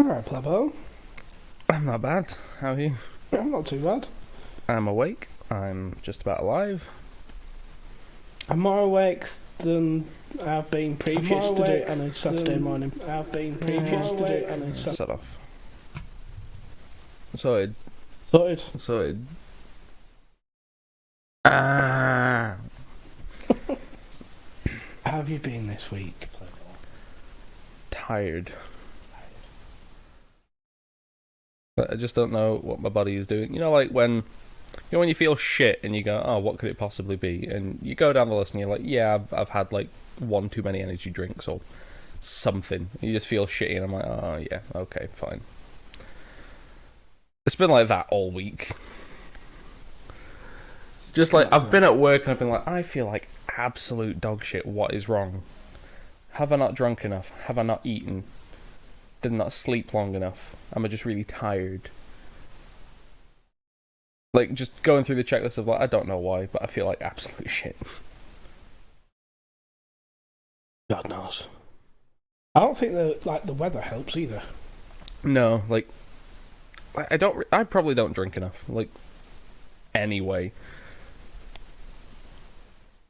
Alright, Plebo. I'm not bad. How are you? I'm not too bad. I'm awake. I'm just about alive. I'm more awake than I've been previous to do on a Saturday morning. I've been previous to do on a Saturday. Shut off. Sorted. Sorted. Sorted. Ah. How have you been this week, Plebo? Tired. But I just don't know what my body is doing. You know, like when you feel shit and you go, oh, what could it possibly be? And you go down the list and you're like, yeah, I've had like one too many energy drinks or something. You just feel shitty and I'm like, oh yeah, okay, fine. It's been like that all week. Just like, I've been at work and I've been like, I feel like absolute dog shit. What is wrong? Have I not drunk enough? Have I not eaten? Did not sleep long enough? Am I just really tired? Like, just going through the checklist of like, I don't know why, but I feel like absolute shit. God knows. I don't think the weather helps either. No, like, I probably don't drink enough, like, anyway.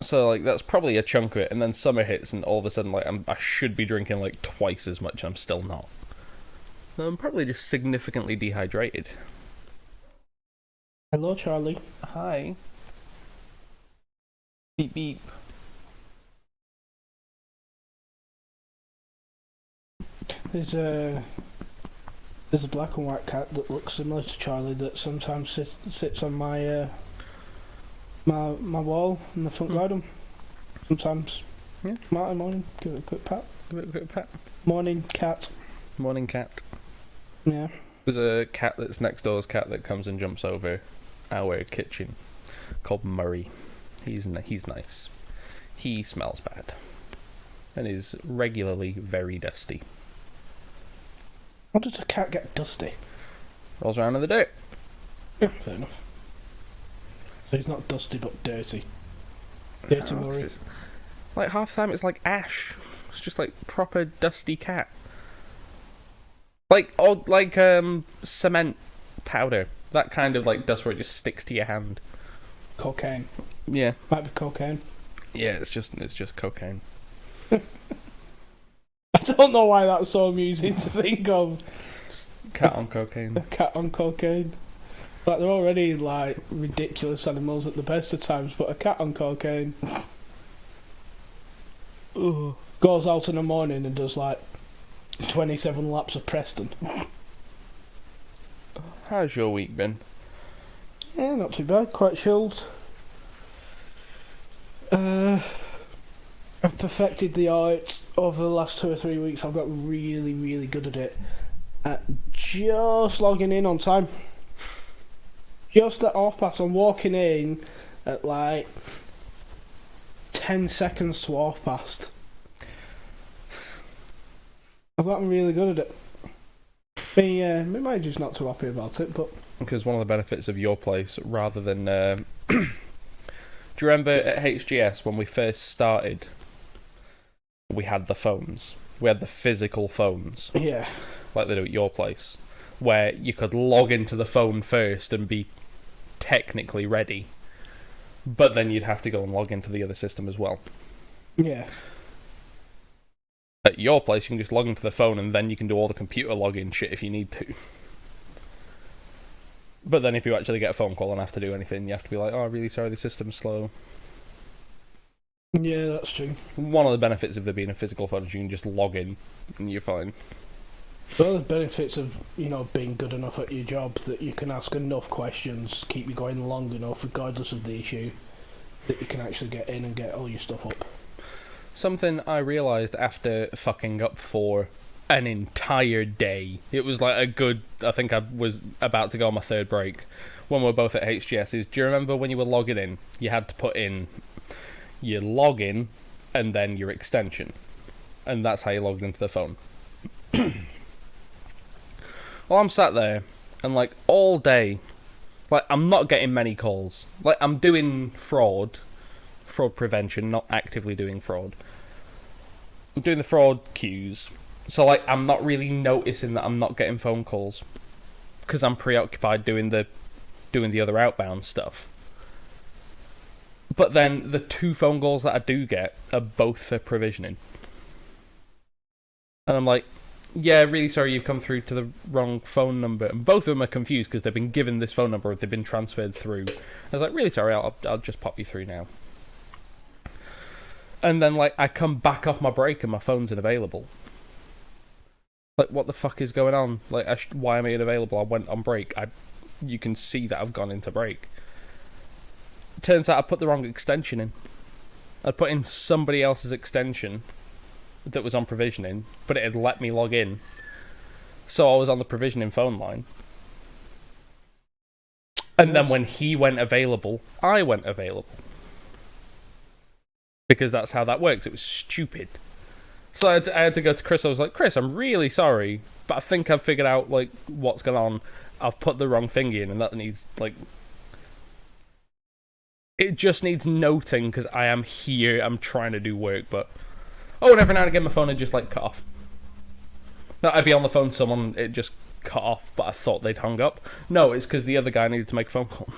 So, like, that's probably a chunk of it, and then summer hits, and all of a sudden, like, I should be drinking, like, twice as much, I'm still not. So I'm probably just significantly dehydrated. Hello, Charlie. Hi. Beep beep. There's a black and white cat that looks similar to Charlie that sometimes sits on my my wall in the front garden. Sometimes. Yeah. Morning. Give it a quick pat. Give it a quick pat. Morning, cat. Morning, cat. Yeah. There's a cat that's next door's cat that comes and jumps over our kitchen, called Murray. He's nice. He smells bad, and is regularly very dusty. How does a cat get dusty? Rolls around in the dirt. Yeah, fair enough. So he's not dusty but dirty. Dirty Murray. Like half the time it's like ash. It's just like proper dusty cat. Like cement powder. That kind of like dust where it just sticks to your hand. Cocaine. Yeah. Might be cocaine. Yeah, it's just cocaine. I don't know why that's so amusing to think of. Cat on cocaine. A cat on cocaine. Like, they're already like ridiculous animals at the best of times, but a cat on cocaine goes out in the morning and does like 27 laps of Preston. How's your week been? Yeah, not too bad. Quite chilled. I've perfected the art over the last 2 or 3 weeks. I've got really, really good at it. At just logging in on time. Just at half past. I'm walking in at like 10 seconds to half past. I've gotten really good at it. My manager's not too happy about it, but... Because one of the benefits of your place, rather than... do you remember at HGS when we first started, we had the phones? We had the physical phones. Yeah. Like they do at your place. Where you could log into the phone first and be technically ready. But then you'd have to go and log into the other system as well. Yeah. At your place, you can just log into the phone and then you can do all the computer login shit if you need to. But then if you actually get a phone call and have to do anything, you have to be like, oh, really sorry, the system's slow. Yeah, that's true. One of the benefits of there being a physical phone is you can just log in and you're fine. One of the benefits of, being good enough at your job that you can ask enough questions, keep you going long enough, regardless of the issue, that you can actually get in and get all your stuff up. Something I realised after fucking up for an entire day. It was like a good... I think I was about to go on my third break when we were both at HGS. Do you remember when you were logging in, you had to put in your login and then your extension? And that's how you logged into the phone. Well, I'm sat there and like all day, like I'm not getting many calls. Like I'm doing fraud prevention, not actively doing fraud. I'm doing the fraud queues, So like I'm not really noticing that I'm not getting phone calls because I'm preoccupied doing the other outbound stuff. But then the 2 phone calls that I do get are both for provisioning. And I'm like, yeah, really sorry you've come through to the wrong phone number. And both of them are confused because they've been given this phone number or they've been transferred through. I was like, really sorry, I'll just pop you through now. And then like I come back off my break and my phone's unavailable. Like, what the fuck is going on? Like, why am I unavailable? I went on break. You can see that I've gone into break. Turns out I put the wrong extension in. I put in somebody else's extension that was on provisioning, but it had let me log in. So I was on the provisioning phone line. And then when he went available, I went available. Because that's how that works. It was stupid. So I had to go to Chris. I was like, Chris, I'm really sorry, but I think I've figured out like what's going on. I've put the wrong thing in, and that needs like... It just needs noting, because I am here, I'm trying to do work, but... Oh, and every now and again my phone had just like cut off. I'd be on the phone to someone, it just cut off, but I thought they'd hung up. No, it's because the other guy needed to make a phone call.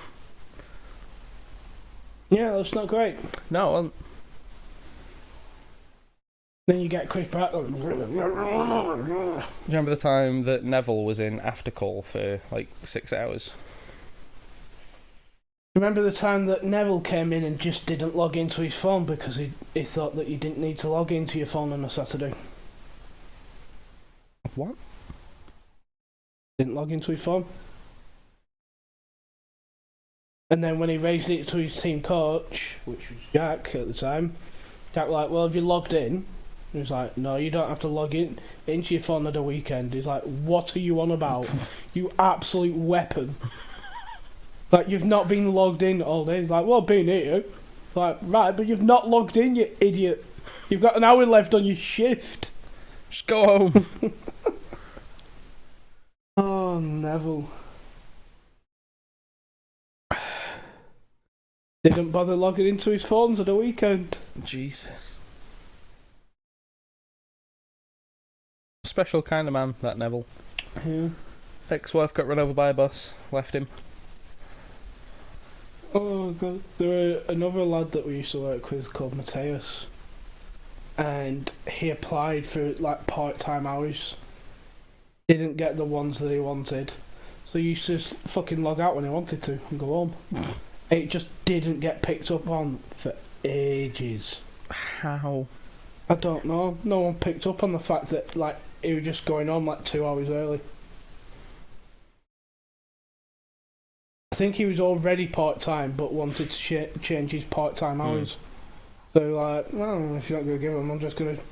Yeah, that's not great. No, well, then you get Chris Pratt. do you remember the time that Neville was in after call for like 6 hours? Remember the time that Neville came in and just didn't log into his phone because he thought that you didn't need to log into your phone on a Saturday? What? Didn't log into his phone. And then when he raised it to his team coach, which was Jack at the time, Jack was like, well, have you logged in? He was like, no, you don't have to log in into your phone at the weekend. He's like, what are you on about? You absolute weapon. Like, you've not been logged in all day. He's like, well, I've been here. Like, right, but you've not logged in, you idiot. You've got an hour left on your shift. Just go home. Oh, Neville. Didn't bother logging into his phones at the weekend. Jesus. Special kind of man, that Neville. Yeah. Ex-wife got run over by a bus, left him. Oh god, there was another lad that we used to work with called Mateus, and he applied for like part-time hours. Didn't get the ones that he wanted, so he used to just fucking log out when he wanted to and go home. And it just didn't get picked up on for ages. How? I don't know. No one picked up on the fact that like he was just going home like 2 hours early. I think he was already part-time but wanted to change his part-time hours. So like, well, if you're not going to give him, I'm just going to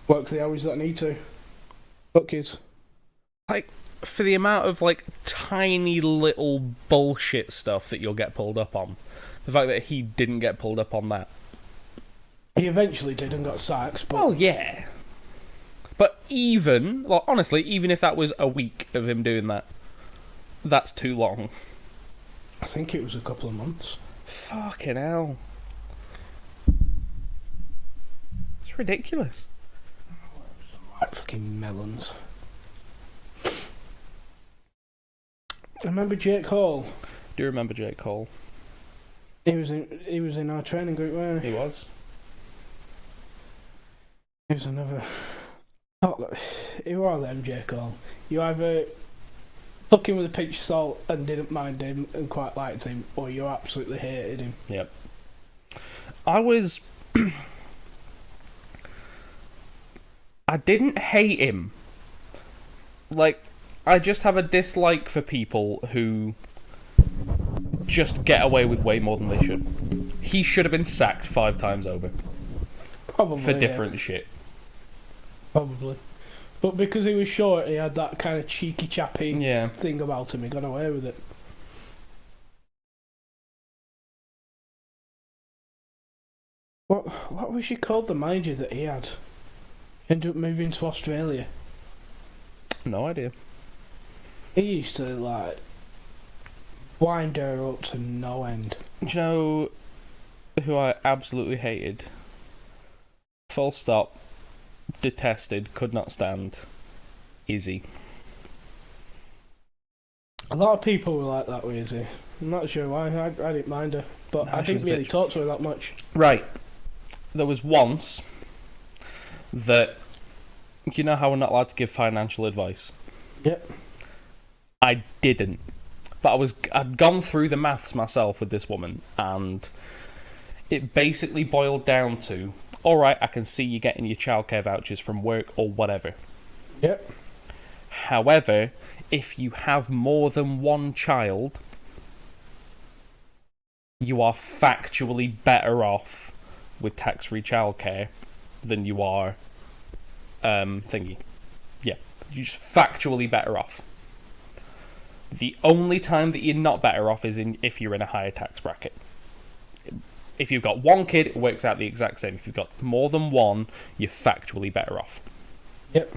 work the hours that I need to. Fuck kids. Like, for the amount of like tiny little bullshit stuff that you'll get pulled up on, the fact that he didn't get pulled up on that. He eventually did and got sacked, but... Well, yeah. But even, well, honestly, even if that was a week of him doing that, that's too long. I think it was a couple of months. Fucking hell. It's ridiculous. Right fucking melons. I remember Jake Hall. Do you remember Jake Hall? He was in our training group, wasn't he? He was. He was another... Oh, who are them, Jake Hall? You either took him with a pinch of salt and didn't mind him and quite liked him, or you absolutely hated him. Yep. I was... I didn't hate him. Like, I just have a dislike for people who just get away with way more than they should. He should have been sacked 5 times over. Probably, for different shit. Probably. But because he was short, he had that kind of cheeky chappy thing about him. He got away with it. What was she called, the manager that he had? Ended up moving to Australia. No idea. He used to, like, wind her up to no end. Do you know who I absolutely hated? Full stop. detested, could not stand Izzy. A lot of people were like that with Izzy. I'm not sure why. I didn't mind her, but Nah, I she was didn't a really bitch. talk to her that much. Right. There was once that, you know how we're not allowed to give financial advice? Yep. I didn't. But I'd gone through the maths myself with this woman, and it basically boiled down to, alright, I can see you getting your childcare vouchers from work or whatever. Yep. However, if you have more than one child, you are factually better off with tax-free childcare than you are thingy. Yeah, you're just factually better off. The only time that you're not better off is if you're in a higher tax bracket. If you've got one kid, it works out the exact same. If you've got more than one, you're factually better off. Yep.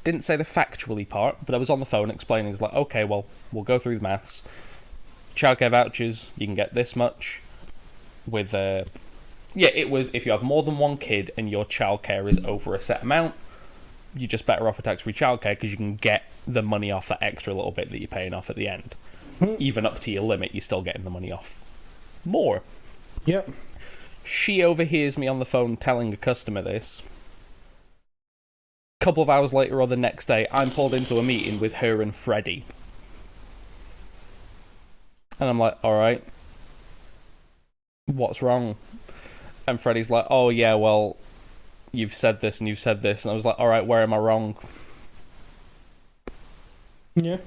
Didn't say the factually part, but I was on the phone explaining, it's like, okay, well, we'll go through the maths. Childcare vouchers, you can get this much. With, it was, if you have more than one kid and your childcare is over a set amount, you're just better off with tax-free childcare because you can get the money off that extra little bit that you're paying off at the end. Even up to your limit, you're still getting the money off. More. Yep. She overhears me on the phone telling a customer this. Couple of hours later or the next day, I'm pulled into a meeting with her and Freddie. And I'm like, alright, what's wrong? And Freddie's like, oh yeah, well, you've said this and you've said this. And I was like, alright, where am I wrong? Yeah.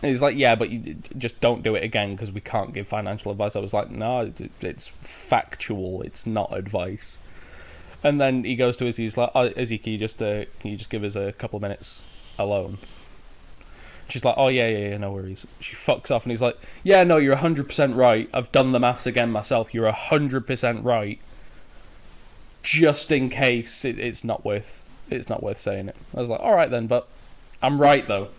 And he's like, yeah, but you just don't do it again because we can't give financial advice. I was like, no, it's factual, it's not advice. And then he goes to Izzy, he's like, oh, Izzy, can you just give us a couple of minutes alone? She's like, oh yeah, no worries. She fucks off and he's like, yeah, no, you're 100% right. I've done the maths again myself. You're 100% right. Just in case it's not worth saying it. I was like, alright then, but I'm right though.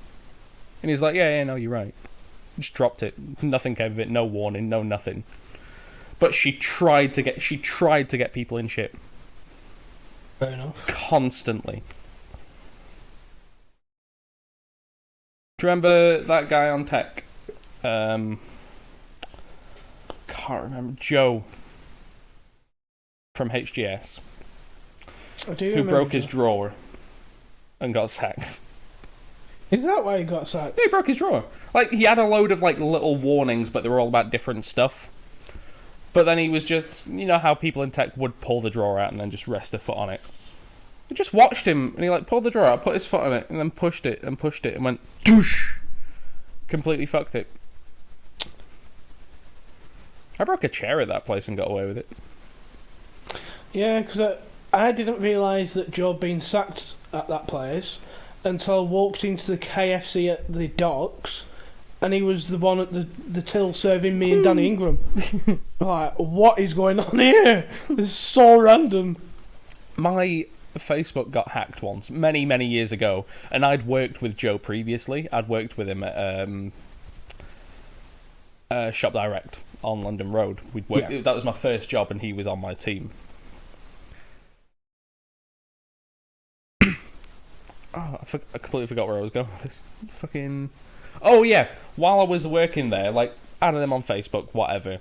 And he's like, yeah, no, you're right. Just dropped it. Nothing came of it, no warning, no nothing. But she tried to get people in shit. Fair enough. Constantly. Do you remember that guy on tech? Can't remember. Joe from HGS. I do who broke his drawer and got sacked. Is that why he got sacked? Yeah, he broke his drawer. Like, he had a load of like little warnings, but they were all about different stuff. But then he was just, you know how people in tech would pull the drawer out and then just rest their foot on it. I just watched him, and he like pulled the drawer out, put his foot on it, and then pushed it, and went doosh! Completely fucked it. I broke a chair at that place and got away with it. Yeah, because I didn't realise that Joe had been sacked at that place until I walked into the KFC at the docks, and he was the one at the till serving me and Danny Ingram. Like, what is going on here? This is so random. My Facebook got hacked once, many, many years ago, and I'd worked with Joe previously. I'd worked with him at Shop Direct on London Road. We'd worked. Yeah. That was my first job, and he was on my team. I completely forgot where I was going with this. Fucking... Oh, yeah. While I was working there, like, adding them on Facebook, whatever.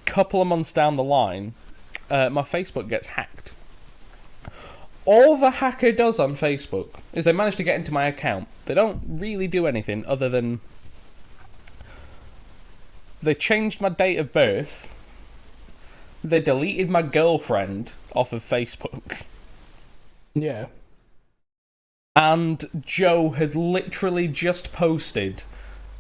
Couple of months down the line, my Facebook gets hacked. All the hacker does on Facebook is they manage to get into my account. They don't really do anything other than... They changed my date of birth. They deleted my girlfriend off of Facebook. Yeah. And Joe had literally just posted,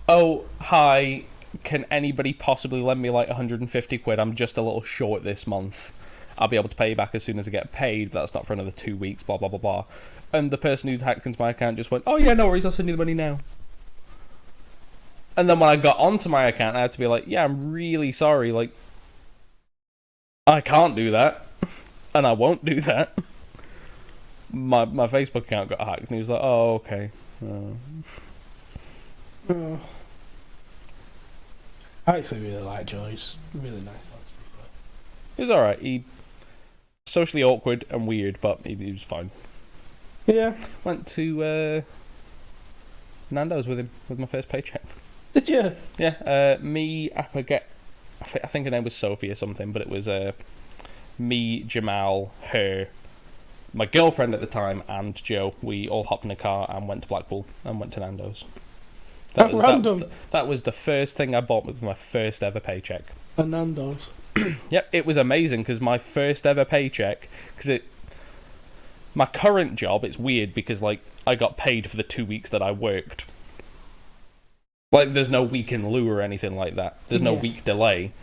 oh, hi, can anybody possibly lend me like 150 quid? I'm just a little short this month. I'll be able to pay you back as soon as I get paid. That's not for another 2 weeks, blah, blah, blah, blah. And the person who'd hacked into my account just went, oh yeah, no worries, I'll send you the money now. And then when I got onto my account, I had to be like, yeah, I'm really sorry, like, I can't do that. And I won't do that. My Facebook account got hacked, and he was like, oh, okay. I actually really like Joe. He's really nice. He was alright. He socially awkward and weird, but he was fine. Yeah. Went to Nando's with him with my first paycheck. Did you? Yeah, me, I forget. I think her name was Sophie or something, but it was me, Jamal, her, my girlfriend at the time, and Joe. We all hopped in a car and went to Blackpool and went to Nando's. Random. That was the first thing I bought with my first ever paycheck. A Nando's. Yep, it was amazing because my first ever paycheck, my current job, it's weird because like I got paid for the 2 weeks that I worked. Like there's no week in lieu or anything like that. There's no week delay.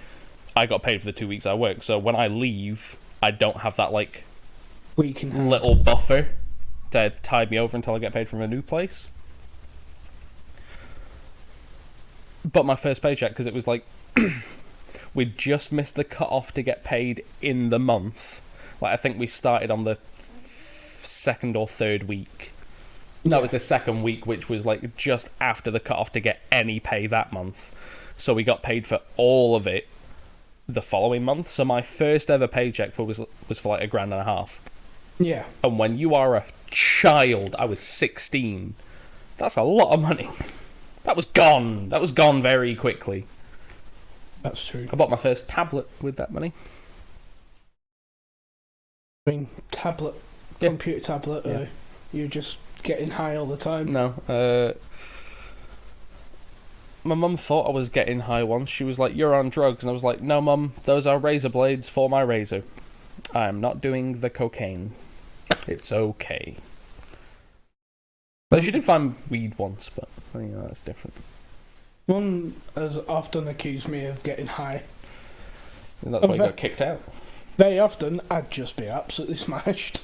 I got paid for the 2 weeks I worked. So when I leave, I don't have that like week in little buffer to tide me over until I get paid from a new place. But my first paycheck, because it was like we'd just missed the cut-off to get paid in the month. Like I think we started on the second or third week. No, it was the second week, which was like just after the cut-off to get any pay that month. So we got paid for all of it the following month. So my first ever paycheck was for like $1,500. Yeah. And when you are a child, I was 16. That's a lot of money. That was gone. That was gone very quickly. That's true. I bought my first tablet with that money. I mean, tablet, computer tablet. Yeah. You're just getting high all the time. No. My mum thought I was getting high once. She was like, "You're on drugs," and I was like, "No, Mum. Those are razor blades for my razor. I am not doing the cocaine. It's okay." But she did find weed once, but that's different. Mum has often accused me of getting high. And that's why you got kicked out. Very often, I'd just be absolutely smashed.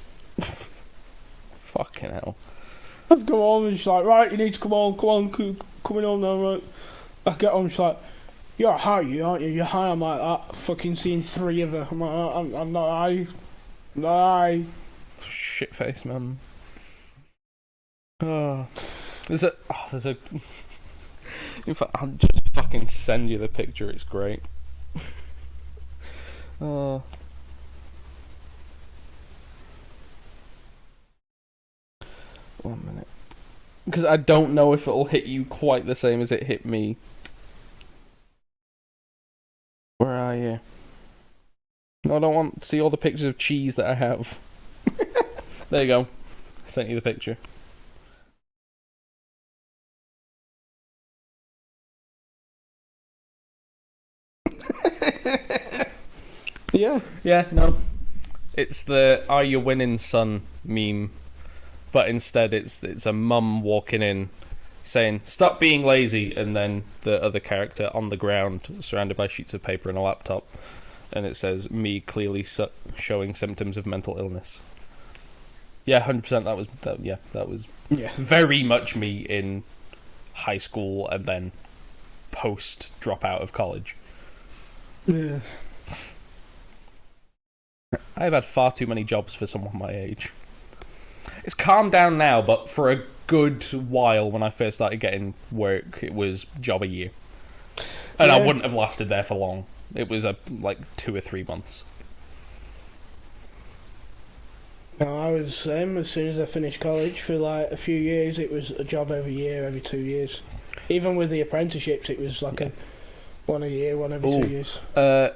Fucking hell. I'd go home and she's like, "Right, you need to come on, coming home now, right?" I get home, she's like, "You're high, aren't you? You're high." I'm like, "That fucking seen 3 of her." I'm like, I'm not high. I'm not high. Shit face, man. Oh. There's a... In fact, I'll just fucking send you the picture, it's great. Oh. One minute. Because I don't know if it'll hit you quite the same as it hit me. Where are you? No, I don't want to see all the pictures of cheese that I have. There you go. I sent you the picture. Yeah. Yeah, no. It's the "Are you winning, son?" meme. But instead it's a mum walking in saying, "Stop being lazy," and then the other character on the ground surrounded by sheets of paper and a laptop, and it says, "Me clearly showing symptoms of mental illness." Yeah, 100%. That was very much me in high school and then post dropout of college. Yeah. I've had far too many jobs for someone my age. It's calmed down now, but for a good while when I first started getting work, it was job a year. And I wouldn't have lasted there for long. It was like 2 or 3 months. No, I was the same. As soon as I finished college, for like a few years, it was a job every year, every 2 years. Even with the apprenticeships, it was like one a year, one every 2 years. I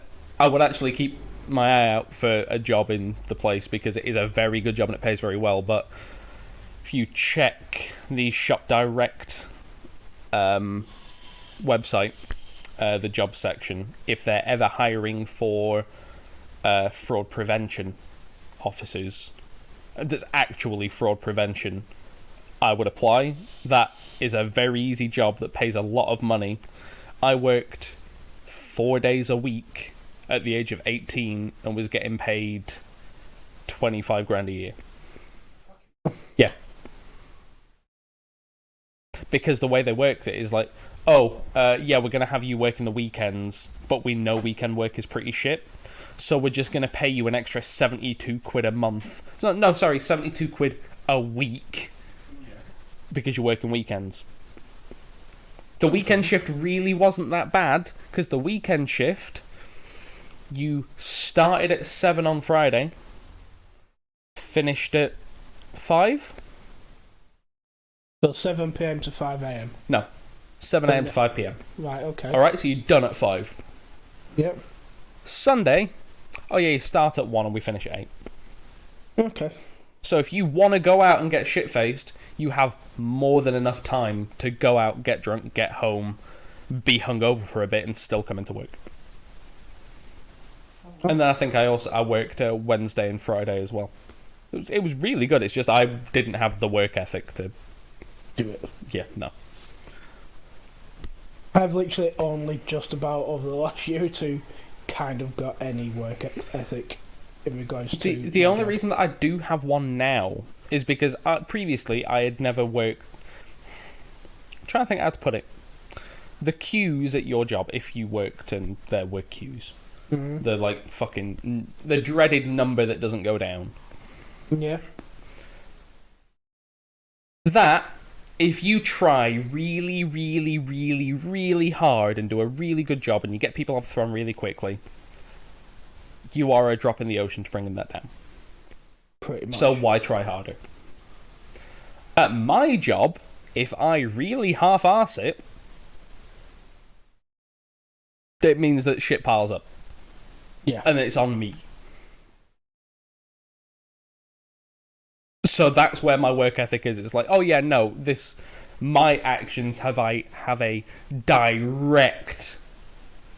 would actually keep my eye out for a job in the place because it is a very good job and it pays very well. But if you check the Shop Direct website, the job section, if they're ever hiring for fraud prevention officers, there's actually fraud prevention, I would apply. That is a very easy job that pays a lot of money. I worked 4 days a week at the age of 18 and was getting paid 25 grand a year. Yeah. Because the way they worked it is like, we're going to have you working the weekends, but we know weekend work is pretty shit, so we're just going to pay you an extra 72 quid a month. 72 quid a week. Because you're working weekends. The weekend shift really wasn't that bad, because the weekend shift, you started at 7 on Friday, finished at 5, So 7 p.m. to 5 a.m. No, 7 a.m. to 5 p.m. Right. Okay. All right, so you're done at 5. Yep. Sunday, oh yeah, you start at 1 and we finish at 8. Okay. So if you want to go out and get shit-faced, you have more than enough time to go out, get drunk, get home, be hungover for a bit, and still come into work. And then I think I worked Wednesday and Friday as well. It was really good. It's just I didn't have the work ethic to Do it. Yeah, no. I've literally only just about over the last year or two kind of got any work ethic in regards to... The only reason that I do have one now is because previously I had never worked... I'm trying to think how to put it. The queues at your job, if you worked and there were queues, the like fucking... the dreaded number that doesn't go down. Yeah. That... if you try really, really, really, really hard and do a really good job and you get people off the throne really quickly, you are a drop in the ocean to bringing that down. Pretty much. So why try harder? At my job, if I really half-arse it, it means that shit piles up. Yeah. And it's on me. So that's where my work ethic is. It's like, oh yeah, no, my actions have a direct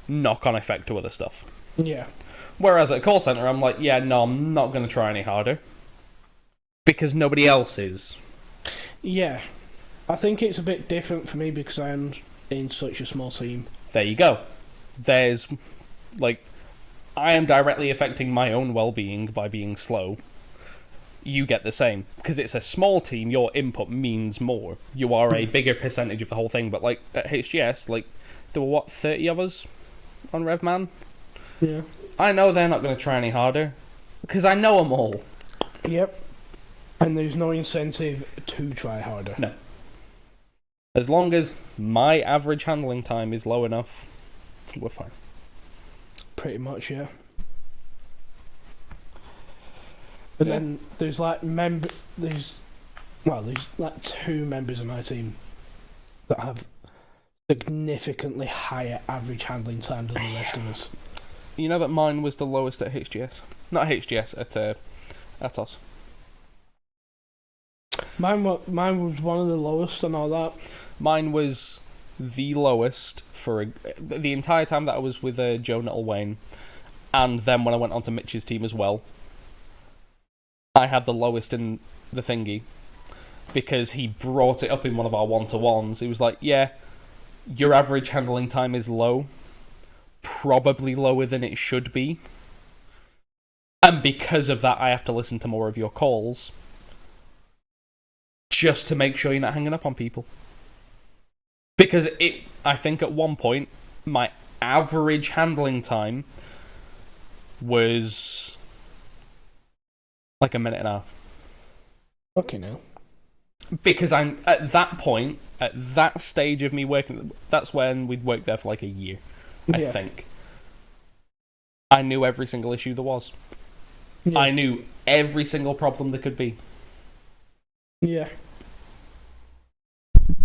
knock-on effect to other stuff. Yeah. Whereas at a call centre, I'm like, yeah, no, I'm not going to try any harder. Because nobody else is. Yeah. I think it's a bit different for me because I'm in such a small team. There you go. There's, like, I am directly affecting my own well-being by being slow. You get the same. Because it's a small team, your input means more. You are a bigger percentage of the whole thing. But, like, at HGS, like, there were, 30 of us on RevMan? Yeah. I know they're not going to try any harder. Because I know them all. Yep. And there's no incentive to try harder. No. As long as my average handling time is low enough, we're fine. Pretty much, yeah. But then there's like there's like 2 members of my team that have significantly higher average handling time than the rest of us. You know that mine was the lowest at HGS? Not HGS, at Atos. Mine was one of the lowest and all that. Mine was the lowest for the entire time that I was with Joe Nuttall-Wayne, and then when I went onto Mitch's team as well, I had the lowest in the thingy, because he brought it up in one of our one-to-ones. He was like, yeah, your average handling time is low, probably lower than it should be, and because of that I have to listen to more of your calls, just to make sure you're not hanging up on people. Because I think at one point, my average handling time was like a minute and a half. Okay, now. Because I'm at that point, at that stage of me working, that's when we'd worked there for like a year, I think. I knew every single issue there was. Yeah. I knew every single problem there could be. Yeah.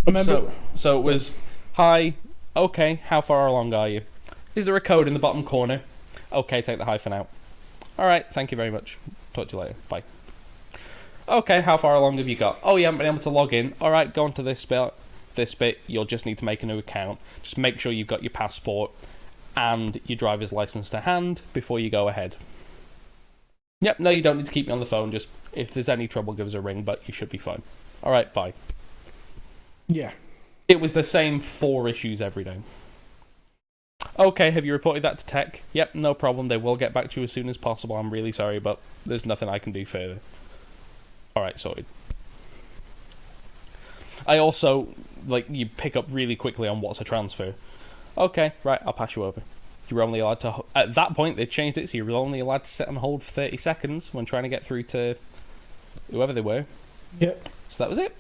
Remember? So it was, hi, okay, how far along are you? Is there a code in the bottom corner? Okay, take the hyphen out. Alright, thank you very much. Talk to you later. Bye. Okay, how far along have you got? Oh, you haven't been able to log in. Alright, go on to this bit. You'll just need to make a new account. Just make sure you've got your passport and your driver's license to hand before you go ahead. Yep, no, you don't need to keep me on the phone. Just, if there's any trouble, give us a ring, but you should be fine. Alright, bye. Yeah. It was the same 4 issues every day. Okay, have you reported that to tech? Yep, no problem. They will get back to you as soon as possible. I'm really sorry, but there's nothing I can do further. Alright, sorted. I also, like, you pick up really quickly on what's a transfer. Okay, right, I'll pass you over. You're only allowed to... At that point, they changed it, so you were only allowed to sit on hold for 30 seconds when trying to get through to whoever they were. Yep. So that was it.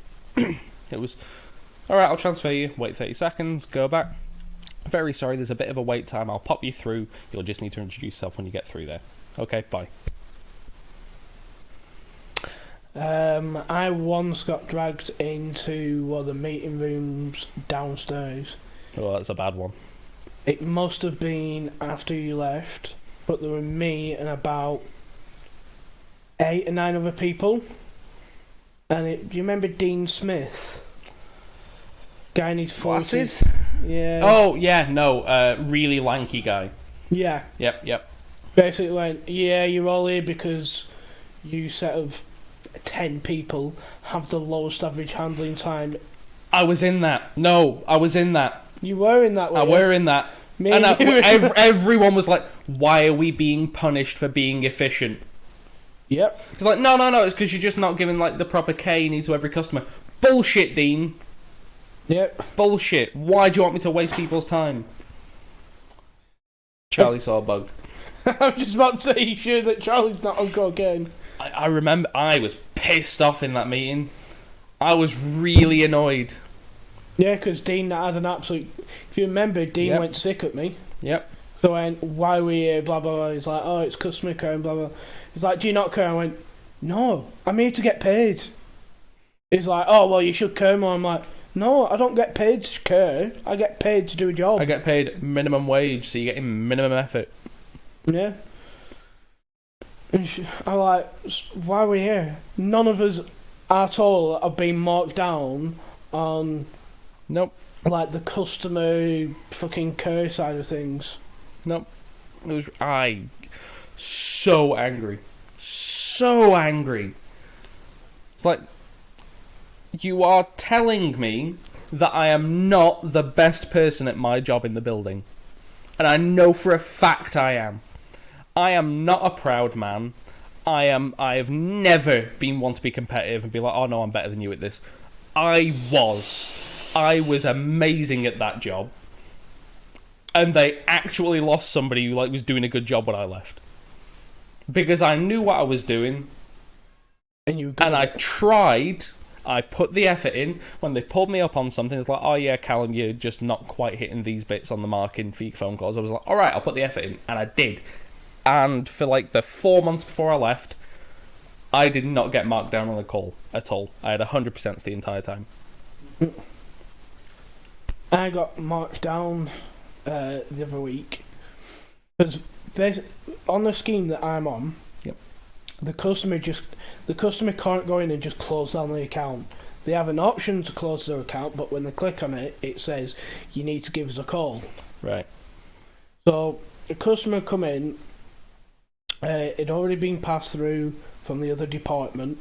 It was... Alright, I'll transfer you. Wait 30 seconds. Go back. Very sorry, there's a bit of a wait time. I'll pop you through. You'll just need to introduce yourself when you get through there. Okay, bye. I once got dragged into one of the meeting rooms downstairs. Oh, that's a bad one. It must have been after you left, but there were me and about 8 or 9 other people. And do you remember Dean Smith? Guy in his 40s. Glasses? Yeah. Oh, yeah, no, really lanky guy. Yeah. Yep. Basically went, yeah, you're all here because you set of 10 people have the lowest average handling time. I was in that. No, I was in that. You were in that, I were in that. And everyone was like, why are we being punished for being efficient? Yep. It's like, no, it's because you're just not giving like the proper care you need to every customer. Bullshit, Dean. Yep. Bullshit. Why do you want me to waste people's time? Charlie saw a bug. I was just about to say, you sure that Charlie's not on cocaine? I remember I was pissed off in that meeting. I was really annoyed. Yeah, because Dean had an absolute... If you remember, Dean went sick at me. Yep. So I went, why are we here, blah, blah, blah. He's like, oh, it's customer care, and blah, blah. He's like, do you not care? I went, no, I'm here to get paid. He's like, oh, well, you should care more. I'm like, no, I don't get paid to care. I get paid to do a job. I get paid minimum wage, so you're getting minimum effort. Yeah. And I'm like, why are we here? None of us at all have been marked down on... Nope. Like the customer fucking care side of things. Nope. It was so angry. So angry. It's like, you are telling me that I am not the best person at my job in the building. And I know for a fact I am. I am not a proud man. I have never been one to be competitive and be like, oh no, I'm better than you at this. I was amazing at that job. And they actually lost somebody who was doing a good job when I left. Because I knew what I was doing. And I tried. I put the effort in. When they pulled me up on something, it's like, oh yeah, Callum, you're just not quite hitting these bits on the marking for your phone calls. I was like, alright, I'll put the effort in. And I did. And for the 4 months before I left, I did not get marked down on the call at all. I had 100% the entire time. I got marked down the other week because on the scheme that I'm on, yep, the customer can't go in and just close down the account. They have an option to close their account, but when they click on it, it says you need to give us a call. Right. So the customer come in. It'd already been passed through from the other department.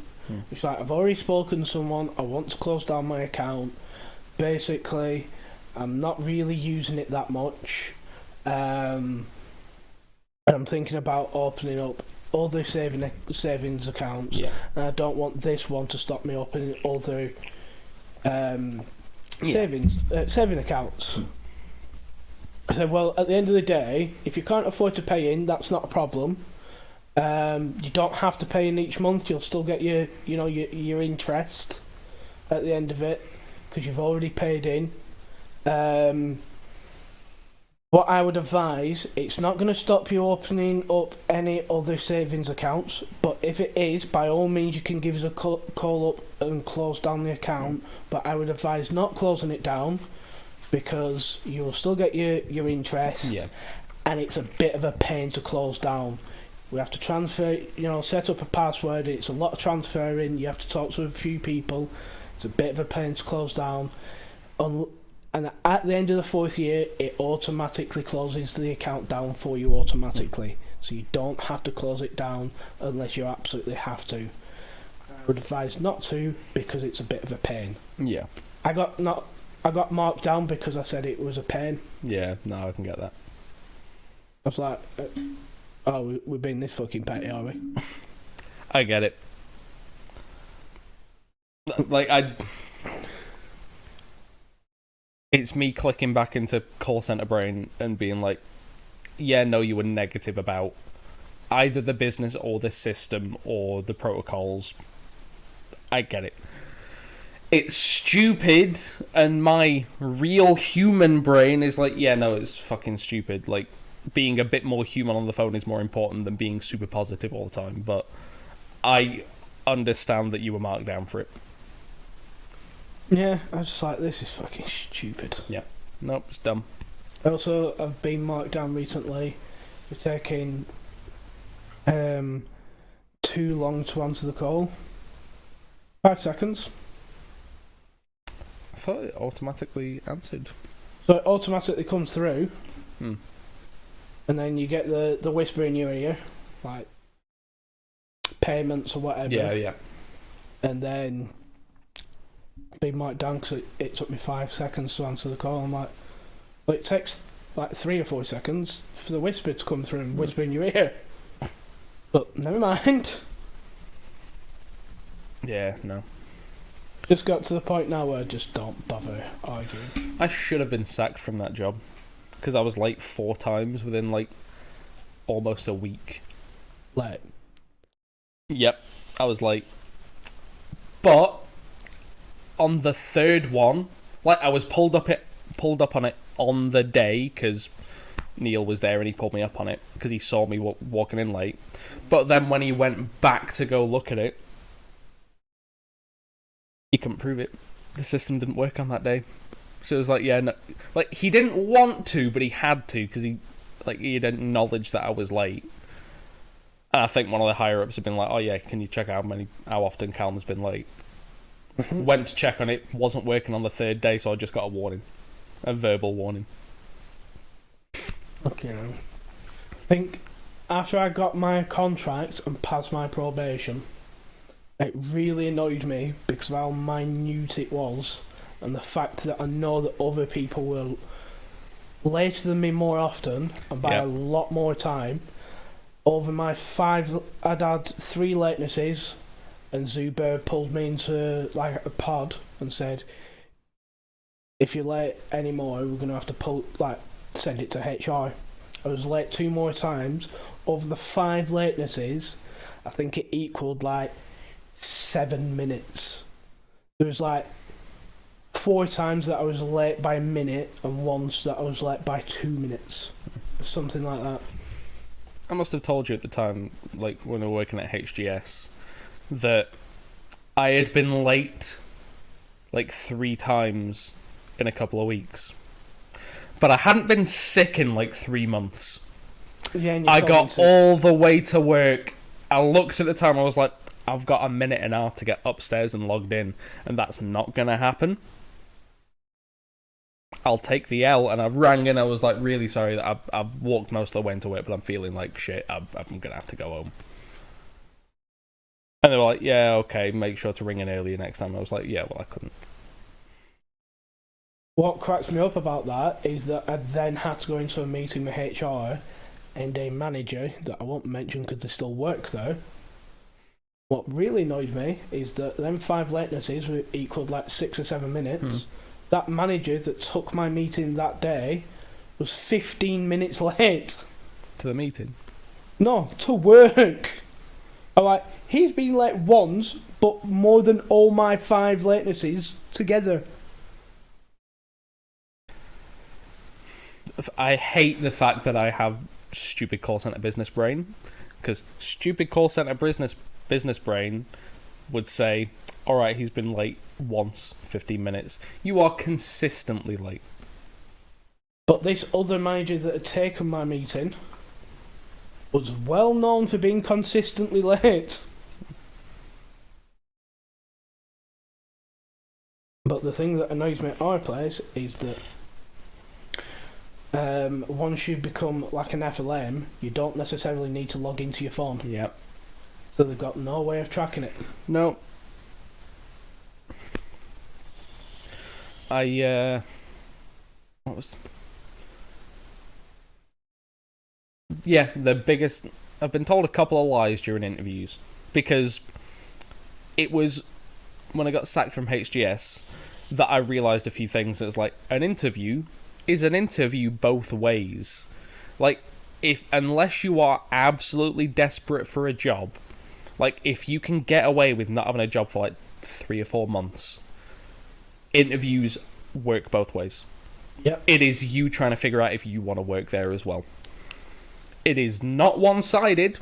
It's like, I've already spoken to someone. I want to close down my account. Basically, I'm not really using it that much. And I'm thinking about opening up other savings accounts. Yeah. And I don't want this one to stop me opening other saving accounts. I said, well, at the end of the day, if you can't afford to pay in, that's not a problem. You don't have to pay in each month. You'll still get your interest at the end of it because you've already paid in. What I would advise, it's not going to stop you opening up any other savings accounts, but if it is, by all means you can give us a call up and close down the account, but I would advise not closing it down because you will still get your interest, and it's a bit of a pain to close down. We have to transfer, set up a password. It's a lot of transferring. You have to talk to a few people. It's a bit of a pain to close down. And at the end of the 4th year, it automatically closes the account down for you automatically. So you don't have to close it down unless you absolutely have to. I would advise not to because it's a bit of a pain. Yeah. I got marked down because I said it was a pain. Yeah, no, I can get that. I was like... oh, we're being this fucking petty, are we? I get it. It's me clicking back into call center brain and being like, yeah, no, you were negative about either the business or the system or the protocols. I get it. It's stupid, and my real human brain is like, yeah, no, it's fucking stupid. Being a bit more human on the phone is more important than being super positive all the time. But I understand that you were marked down for it. Yeah, I was just like, this is fucking stupid. Yeah. Nope, it's dumb. Also, I've been marked down recently for taking too long to answer the call. 5 seconds. I thought it automatically answered. So it automatically comes through, Hmm. and then you get the whisper in your ear, like payments or whatever. Yeah. And then being marked down because it took me 5 seconds to answer the call. I'm like, well, it takes like 3 or 4 seconds for the whisper to come through and whisper in your ear. But never mind. Yeah, no. Just got to the point now where I just don't bother arguing. I should have been sacked from that job because I was late 4 times within like almost a week. Like, Yep, I was late. But on the third one, like I was pulled up on it on the day because Neil was there and he pulled me up on it because he saw me walking in late. But then when he went back to go look at it, he couldn't prove it. The system didn't work on that day. So it was like, yeah, no, like he didn't want to, but he had to because he had acknowledged that I was late. And I think one of the higher ups had been like, "Oh yeah, can you check how often Calum's been late?" Went to check on it, wasn't working on the third day, so I just got a warning, a verbal warning. okay. I think after I got my contract and passed my probation, it really annoyed me because of how minute it was, and the fact that I know that other people were later than me more often and by a lot more time. Over my 5, I'd had 3 latenesses, and Zuber pulled me into like a pod and said, "If you're late anymore, we're gonna have to send it to HR." I was late 2 more times. Over the 5 latenesses, I think it equaled like 7 minutes. There was like 4 times that I was late by a minute, and once that I was late by 2 minutes, something like that. I must have told you at the time, like when we were working at HGS, that I had been late like 3 times in a couple of weeks. But I hadn't been sick in like 3 months. Yeah, and I got all the way to work. I looked at the time, I was like, I've got a minute and a half to get upstairs and logged in, and that's not going to happen. I'll take the L, and I rang in. I was like, really sorry that I've walked most of the way into work, but I'm feeling like shit. I'm gonna have to go home. And they were like, yeah, okay, make sure to ring in earlier next time. I was like, yeah, well, I couldn't. What cracks me up about that is that I then had to go into a meeting with HR and a manager that I won't mention because they still work there. What really annoyed me is that them 5 latenesses were equaled like 6 or 7 minutes. That manager that took my meeting that day was 15 minutes late. To the meeting? No, to work. I'm like, he's been late once, but more than all my 5 latenesses together. I hate the fact that I have stupid call center business brain, because stupid call center business brain would say, alright, he's been late once, 15 minutes. You are consistently late. But this other manager that had taken my meeting was well known for being consistently late. But the thing that annoys me at our place is that once you become like an FLM, you don't necessarily need to log into your phone. Yep. So they've got no way of tracking it. No. What was... Yeah, the biggest... I've been told a couple of lies during interviews, because it was when I got sacked from HGS that I realised a few things. It's like, an interview is an interview both ways. Like, unless you are absolutely desperate for a job, like, if you can get away with not having a job for like 3 or 4 months, interviews work both ways. Yep. It is you trying to figure out if you want to work there as well. It is not one-sided.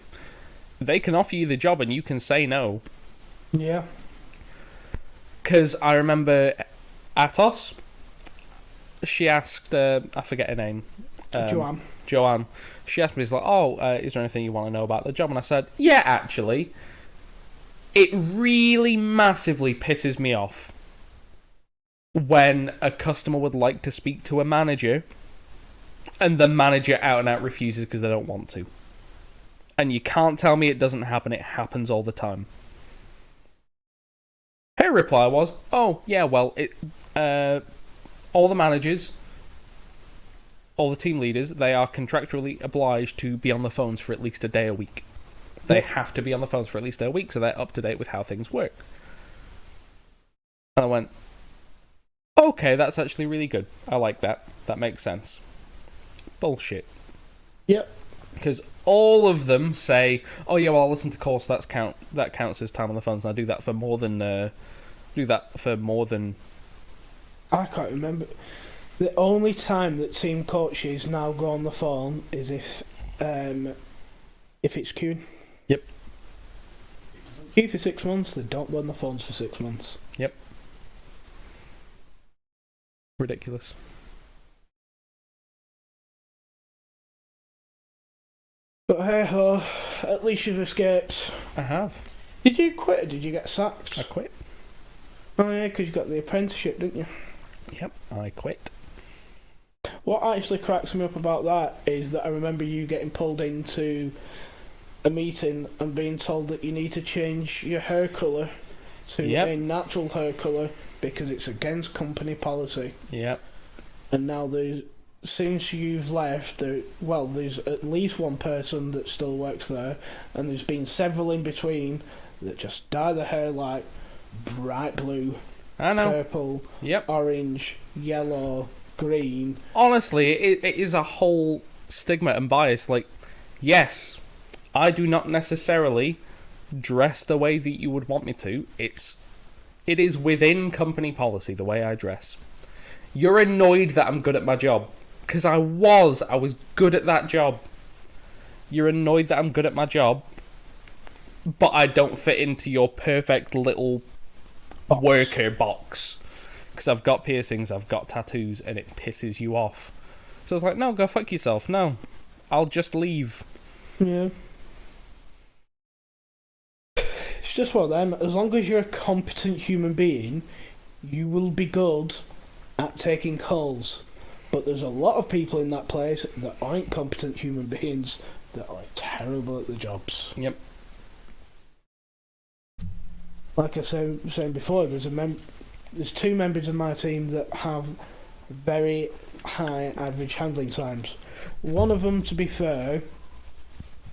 They can offer you the job and you can say no. Yeah. Because I remember Atos, she asked, I forget her name. Joanne. She asked me, she's like, oh, is there anything you want to know about the job? And I said, yeah, actually. It really massively pisses me off when a customer would like to speak to a manager and the manager out and out refuses because they don't want to. And you can't tell me it doesn't happen. It happens all the time. Her reply was, oh, yeah, well, all the managers, all the team leaders, they are contractually obliged to be on the phones for at least a day a week. They have to be on the phones for at least a week, so they're up to date with how things work. And I went, okay, that's actually really good. I like that. That makes sense. Bullshit. Yep. Because all of them say, oh yeah, well, I'll listen to calls, that counts as time on the phones, and I do that for more than... I can't remember. The only time that team coaches now go on the phone is if it's queuing. Yep. Queue for 6 months, they don't go on the phones for 6 months. Yep. Ridiculous. But hey ho, at least you've escaped. I have. Did you quit or did you get sacked? I quit. Oh yeah, because you got the apprenticeship, didn't you? Yep, I quit. What actually cracks me up about that is that I remember you getting pulled into a meeting and being told that you need to change your hair colour to a natural hair colour because it's against company policy. Yep. And now since you've left, there's at least one person that still works there, and there's been several in between that just dye their hair like bright blue, I know. purple, orange, yellow, green. Honestly, it is a whole stigma and bias. Like, yes, I do not necessarily dress the way that you would want me to. It is within company policy, the way I dress. You're annoyed that I'm good at my job. Because I was good at that job. You're annoyed that I'm good at my job, but I don't fit into your perfect little worker box. Because I've got piercings, I've got tattoos, and it pisses you off. So I was like, no, go fuck yourself. No, I'll just leave. Yeah. It's just one of them. As long as you're a competent human being, you will be good at taking calls. But there's a lot of people in that place that aren't competent human beings that are terrible at the jobs. Yep. Like I was saying before, there's two members of my team that have very high average handling times. One of them, to be fair,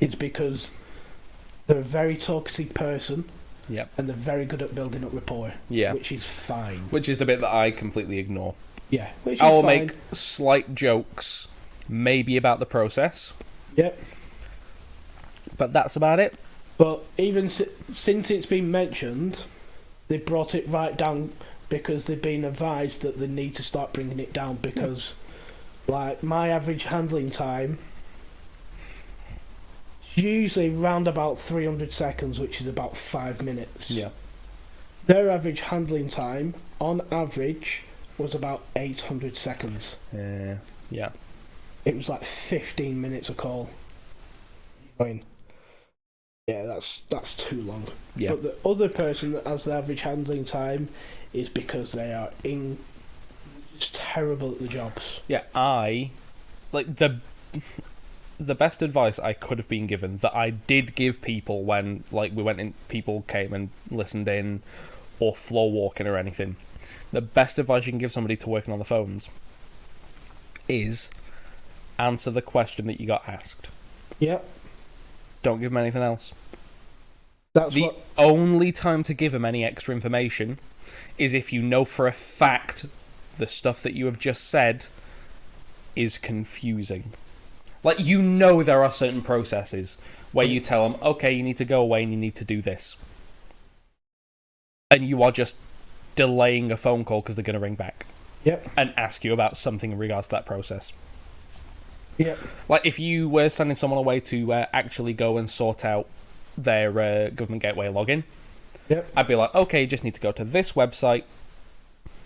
it's because they're a very talkative person. Yep. And they're very good at building up rapport. Yeah. Which is fine. Which is the bit that I completely ignore. Yeah, which is I will fine. make slight jokes, maybe about the process. Yep. But that's about it. But even since it's been mentioned, they brought it right down because they've been advised that they need to start bringing it down because, like, my average handling time is usually round about 300 seconds, which is about 5 minutes. Yeah. Their average handling time, on average, was about 800 seconds. Yeah. It was like 15 minutes a call. I mean, yeah, that's too long. Yeah. But the other person that has the average handling time is because they are just terrible at the jobs. Yeah, the best advice I could have been given that I did give people when we went in, people came and listened in, or floor walking or anything. The best advice you can give somebody to working on the phones is answer the question that you got asked. Yep. Don't give them anything else. That's the only time to give them any extra information is if you know for a fact the stuff that you have just said is confusing. Like, you know there are certain processes where you tell them, okay, you need to go away and you need to do this. And you are just delaying a phone call because they're going to ring back. Yep. And ask you about something in regards to that process. Yep. Like, if you were sending someone away to actually go and sort out their government gateway login, Yep. I'd be like, okay, you just need to go to this website,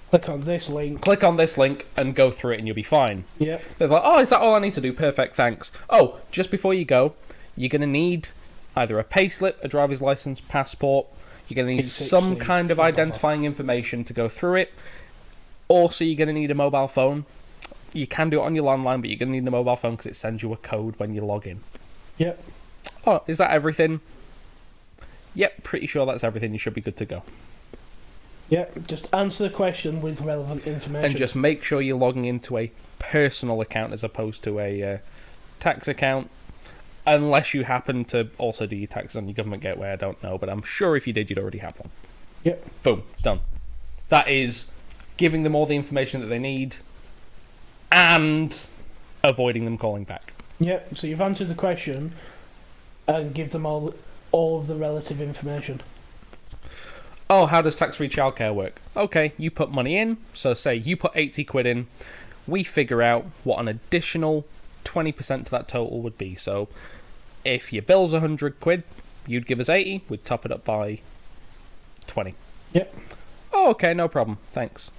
Click on this link. click on this link, and go through it, and you'll be fine. Yep. They're like, oh, is that all I need to do? Perfect, thanks. Oh, just before you go, you're going to need either a payslip, a driver's license, passport. You're going to need some kind of identifying information to go through it. Also, you're going to need a mobile phone. You can do it on your landline, but you're going to need the mobile phone because it sends you a code when you log in. Yep. Oh, is that everything? Yep, pretty sure that's everything. You should be good to go. Yep. Just answer the question with relevant information. And just make sure you're logging into a personal account as opposed to a tax account. Unless you happen to also do your taxes on your government gateway, I don't know. But I'm sure if you did, you'd already have one. Yep. Boom, done. That is giving them all the information that they need and avoiding them calling back. Yep. So you've answered the question and give them all of the relative information. Oh, how does tax-free childcare work? Okay, you put money in. So say you put 80 quid in. We figure out what an additional 20% to that total would be. So if your bill's 100 quid, you'd give us 80. We'd top it up by 20. Yep. Oh, okay, no problem. Thanks.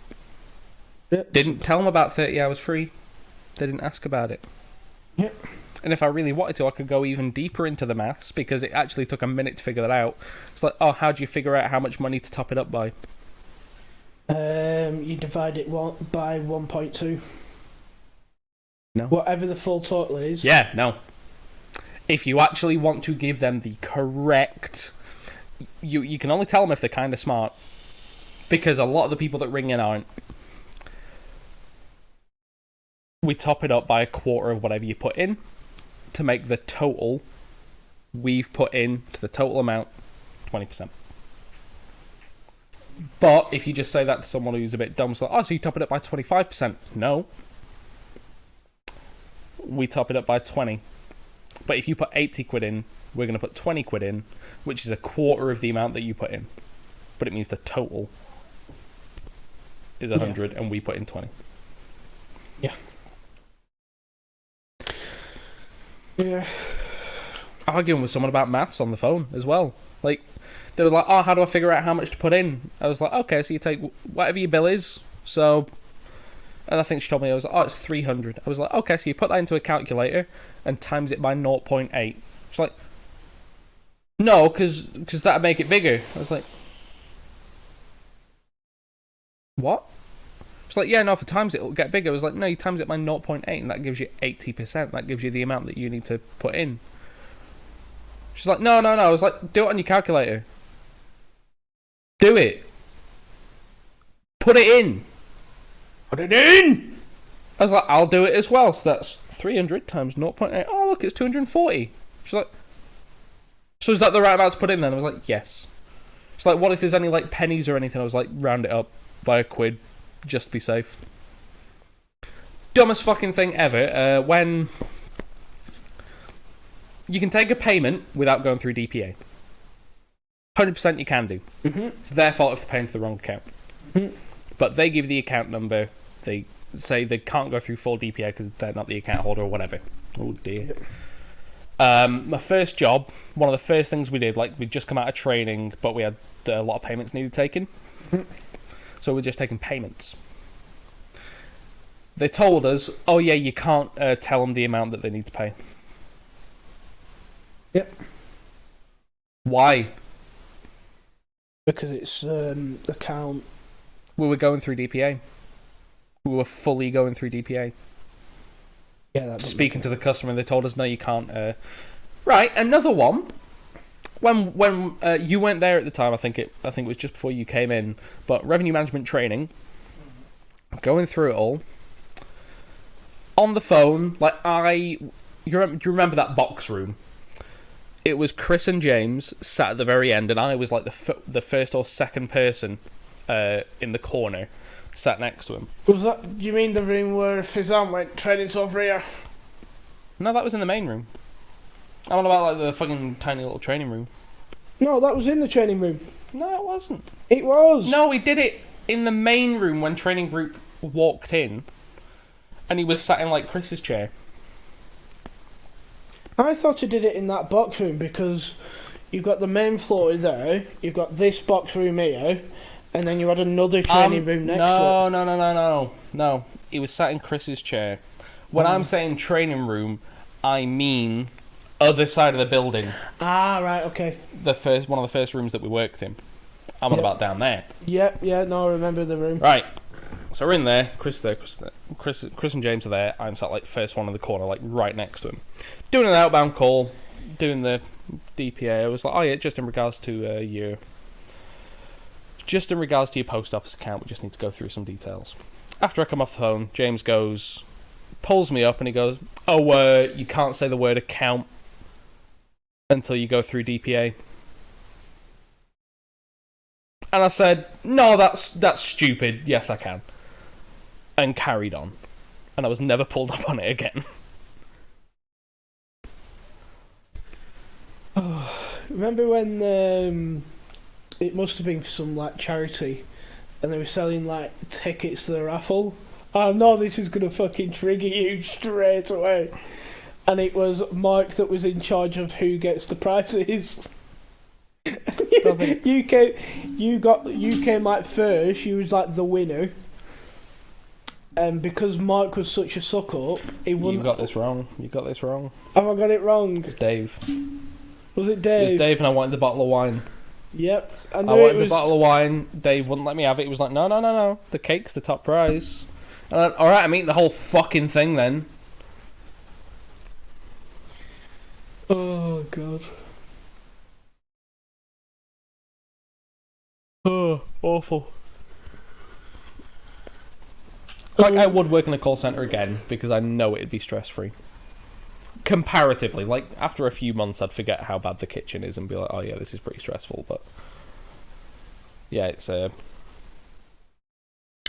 Yep. Didn't tell them about 30 hours free. They didn't ask about it. Yep. And if I really wanted to, I could go even deeper into the maths because it actually took a minute to figure that out. It's like, oh, how do you figure out how much money to top it up by? You divide it by 1.2. No. Whatever the full total is. Yeah, no. If you actually want to give them the correct... You can only tell them if they're kind of smart. Because a lot of the people that ring in aren't. We top it up by a quarter of whatever you put in to make the total we've put in to the total amount 20%. But if you just say that to someone who's a bit dumb, it's like, oh, so you top it up by 25%. No. We top it up by 20. But if you put 80 quid in, we're going to put 20 quid in, which is a quarter of the amount that you put in. But it means the total is 100 and we put in 20. Yeah. Yeah. Arguing with someone about maths on the phone as well. Like, they were like, oh, how do I figure out how much to put in? I was like, okay, so you take whatever your bill is. So, and I think she told me, I was like, oh, it's 300. I was like, okay, so you put that into a calculator and times it by 0.8. She's like, no, because that'd make it bigger. I was like, what? She's like, yeah, no, if I times it, it'll get bigger. I was like, no, you times it by 0.8 and that gives you 80%. That gives you the amount that you need to put in. She's like, no. I was like, do it on your calculator. Do it. Put it in. Put it in! I was like, I'll do it as well. So that's 300 times 0.8. Oh, look, it's 240. She's like, so is that the right amount to put in then? I was like, yes. She's like, what if there's any like pennies or anything? I was like, round it up by a quid. Just to be safe. Dumbest fucking thing ever. When you can take a payment without going through DPA. 100% you can do. Mm-hmm. It's their fault if they're paying to the wrong account. Mm-hmm. But they give the account number. They say they can't go through full DPA because they're not the account holder or whatever. Oh dear. My first job, one of the first things we did, like we'd just come out of training, but we had a lot of payments needed taken. Mm-hmm. So we're just taking payments. They told us, oh yeah, you can't tell them the amount that they need to pay. Yep. Why? Because it's account. We were going through DPA. We were fully going through DPA. Yeah, that's speaking to the customer, and they told us, no, you can't. Right, another one. When you weren't there at the time, I think it was just before you came in, but revenue management training, going through it all, on the phone, like do you remember that box room? It was Chris and James sat at the very end, and I was like the first or second person in the corner, sat next to him. Was that, do you mean the room where Fizan went, training's over here? No, that was in the main room. I'm on about like the fucking tiny little training room. No, that was in the training room. No, it wasn't. It was. No, we did it in the main room when training group walked in, and he was sat in like Chris's chair. I thought I did it in that box room because you've got the main floor there. You've got this box room here, and then you had another training room next to it. No. He was sat in Chris's chair. When I'm saying training room, I mean other side of the building. Ah, right, okay. One of the first rooms that we worked in. I'm on about down there. Yeah, no, I remember the room. Right. So we're in there. Chris and James are there. I'm sat like first one in the corner, like right next to him, doing an outbound call, doing the DPA. I was like, oh yeah, just in regards to your post office account, we just need to go through some details. After I come off the phone, James pulls me up and he goes, oh, you can't say the word account until you go through DPA. And I said, no, that's stupid. Yes, I can. And carried on. And I was never pulled up on it again. Remember when it must have been for some like charity, and they were selling like tickets to the raffle? Oh no, this is gonna fucking trigger you straight away. And it was Mike that was in charge of who gets the prizes. You came like first. You was like the winner, and because Mike was such a suck up, he wouldn't. You got this wrong. Have I got it wrong? It was Dave. Was it Dave? It was Dave, and I wanted the bottle of wine. Yep. I wanted the bottle of wine. Dave wouldn't let me have it. He was like, no. The cake's the top prize. And all right, I'm eating the whole fucking thing then. Oh god. Oh, awful. Like, I would work in a call centre again because I know it'd be stress-free. Comparatively, like, after a few months I'd forget how bad the kitchen is and be like, oh yeah, this is pretty stressful, but... Yeah, it's I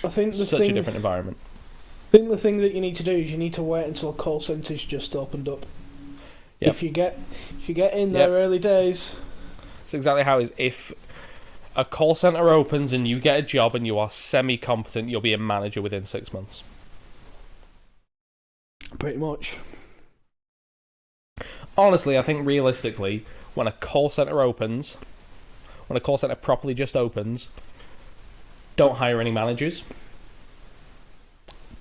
think such a different environment. I think the thing that you need to do is you need to wait until a call centre's just opened up. Yep. If you get in there early days... It's exactly how it is. If a call centre opens and you get a job and you are semi-competent, you'll be a manager within 6 months. Pretty much. Honestly, I think realistically, when a call centre properly just opens, don't hire any managers.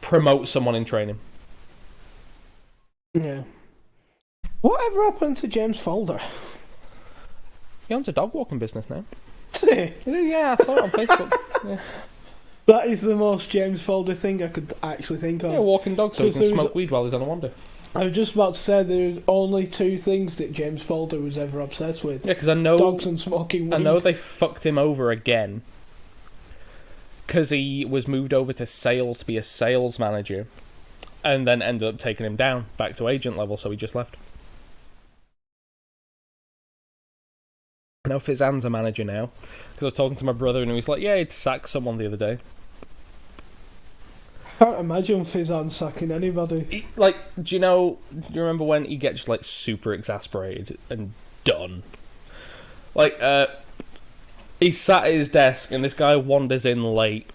Promote someone in training. Yeah. Whatever happened to James Folder? He owns a dog walking business now. See? Yeah, I saw it on Facebook. Yeah. That is the most James Folder thing I could actually think of. Yeah, walking dog so he can smoke weed while he's on a wander. I was just about to say there's only two things that James Folder was ever obsessed with. Yeah, because I know... dogs and smoking weed. I know they fucked him over again. Because he was moved over to sales to be a sales manager. And then ended up taking him down back to agent level, so he just left. I know Fizzan's a manager now. Because I was talking to my brother and he was like, yeah, he'd sacked someone the other day. I can't imagine Fizzan sacking anybody. Do you remember when he gets like super exasperated and done? He's sat at his desk and this guy wanders in late.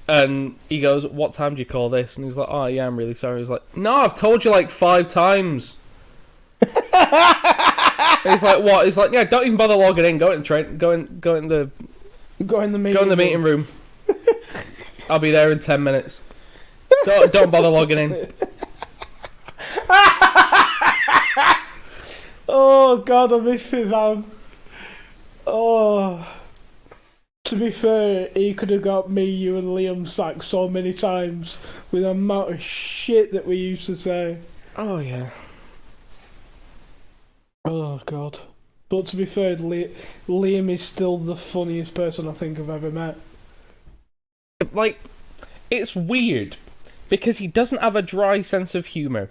And he goes, what time do you call this? And he's like, oh yeah, I'm really sorry. He's like, no, I've told you like 5 times. He's like, what? He's like, yeah, don't even bother logging in. Go in the meeting room. I'll be there in 10 minutes. Don't bother logging in. Oh god, I miss Fizzan. Oh. To be fair, he could have got me, you and Liam sacked so many times with the amount of shit that we used to say. Oh yeah. Oh god. But to be fair, Liam is still the funniest person I think I've ever met. Like, it's weird because he doesn't have a dry sense of humour.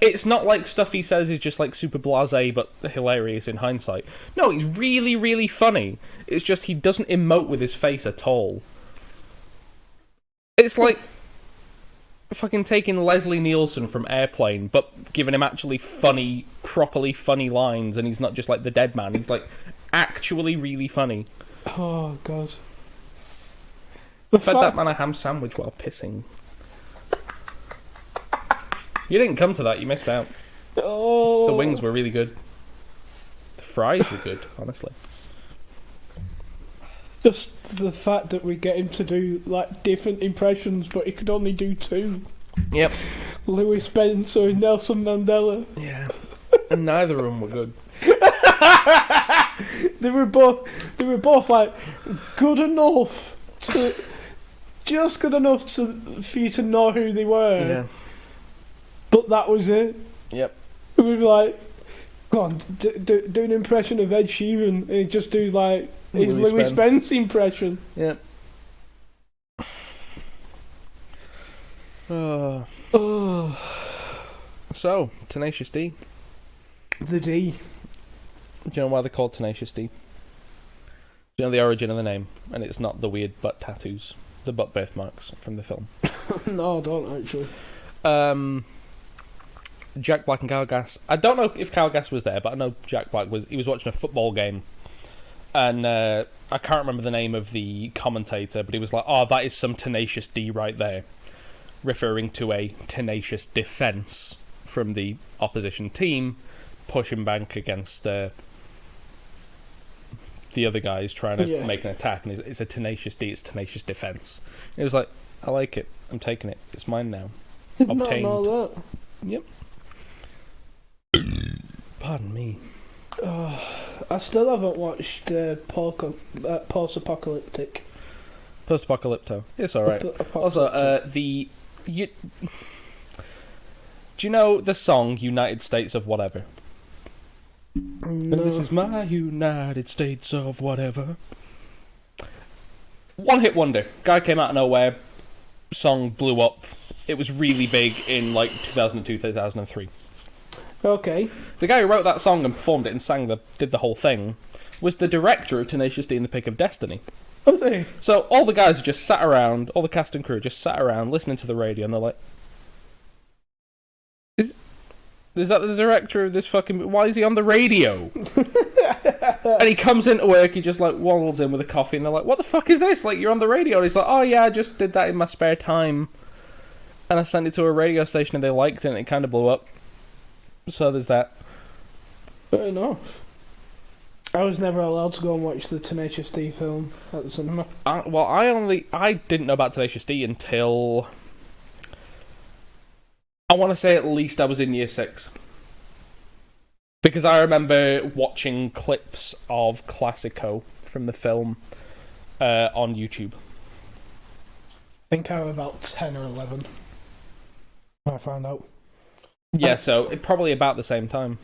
It's not like stuff he says is just like super blasé but hilarious in hindsight. No, he's really, really funny. It's just he doesn't emote with his face at all. It's like fucking taking Leslie Nielsen from Airplane but giving him actually funny, properly funny lines, and he's not just like the dead man. He's like actually really funny. Oh god. Fed that man a ham sandwich while pissing. You didn't come to that, you missed out. Oh. The wings were really good. The fries were good, honestly. Just the fact that we get him to do like different impressions, but he could only do two. Yep. Louis Spencer and Nelson Mandela. Yeah. And neither of them were good. They were both like good enough to, just good enough for you to know who they were. Yeah. But that was it. Yep. We'd be like, go on, do an impression of Ed Sheeran, and he'd just do like his Louis Spence impression. Yep. So, Tenacious D. The D. Do you know why they're called Tenacious D? Do you know the origin of the name? And it's not the weird butt tattoos, the butt birthmarks from the film. No, I don't actually. Jack Black and Kyle Gass. I don't know if Kyle Gass was there, but I know Jack Black was. He was watching a football game, and I can't remember the name of the commentator, but he was like, "Oh, that is some Tenacious D right there," referring to a tenacious defense from the opposition team, pushing back against the other guys trying to make an attack, and it's a Tenacious D, it's tenacious defense. It was like, I like it, I'm taking it, it's mine now. Did Obtained. not know that. Yep. Pardon me. I still haven't watched Post-Apocalyptic. Post-Apocalypto. It's alright. Also, do you know the song United States of Whatever? No. And this is my United States of whatever. One hit wonder. Guy came out of nowhere. Song blew up. It was really big in like 2002, 2003. Okay. The guy who wrote that song and performed it and did the whole thing was the director of Tenacious D and the Pick of Destiny. Was he? So all the guys just sat around, all the cast and crew just sat around listening to the radio, and they're like, Is that the director of this fucking... Why is he on the radio? And he comes into work, he just like waddles in with a coffee, and they're like, what the fuck is this? Like, you're on the radio. And he's like, oh yeah, I just did that in my spare time. And I sent it to a radio station and they liked it and it kind of blew up. So there's that. Fair enough. I was never allowed to go and watch the Tenacious D film at the cinema. I didn't know about Tenacious D until... I want to say at least I was in year 6. Because I remember watching clips of Classico from the film on YouTube. I think I was about 10 or 11 when I found out. Yeah, so probably about the same time.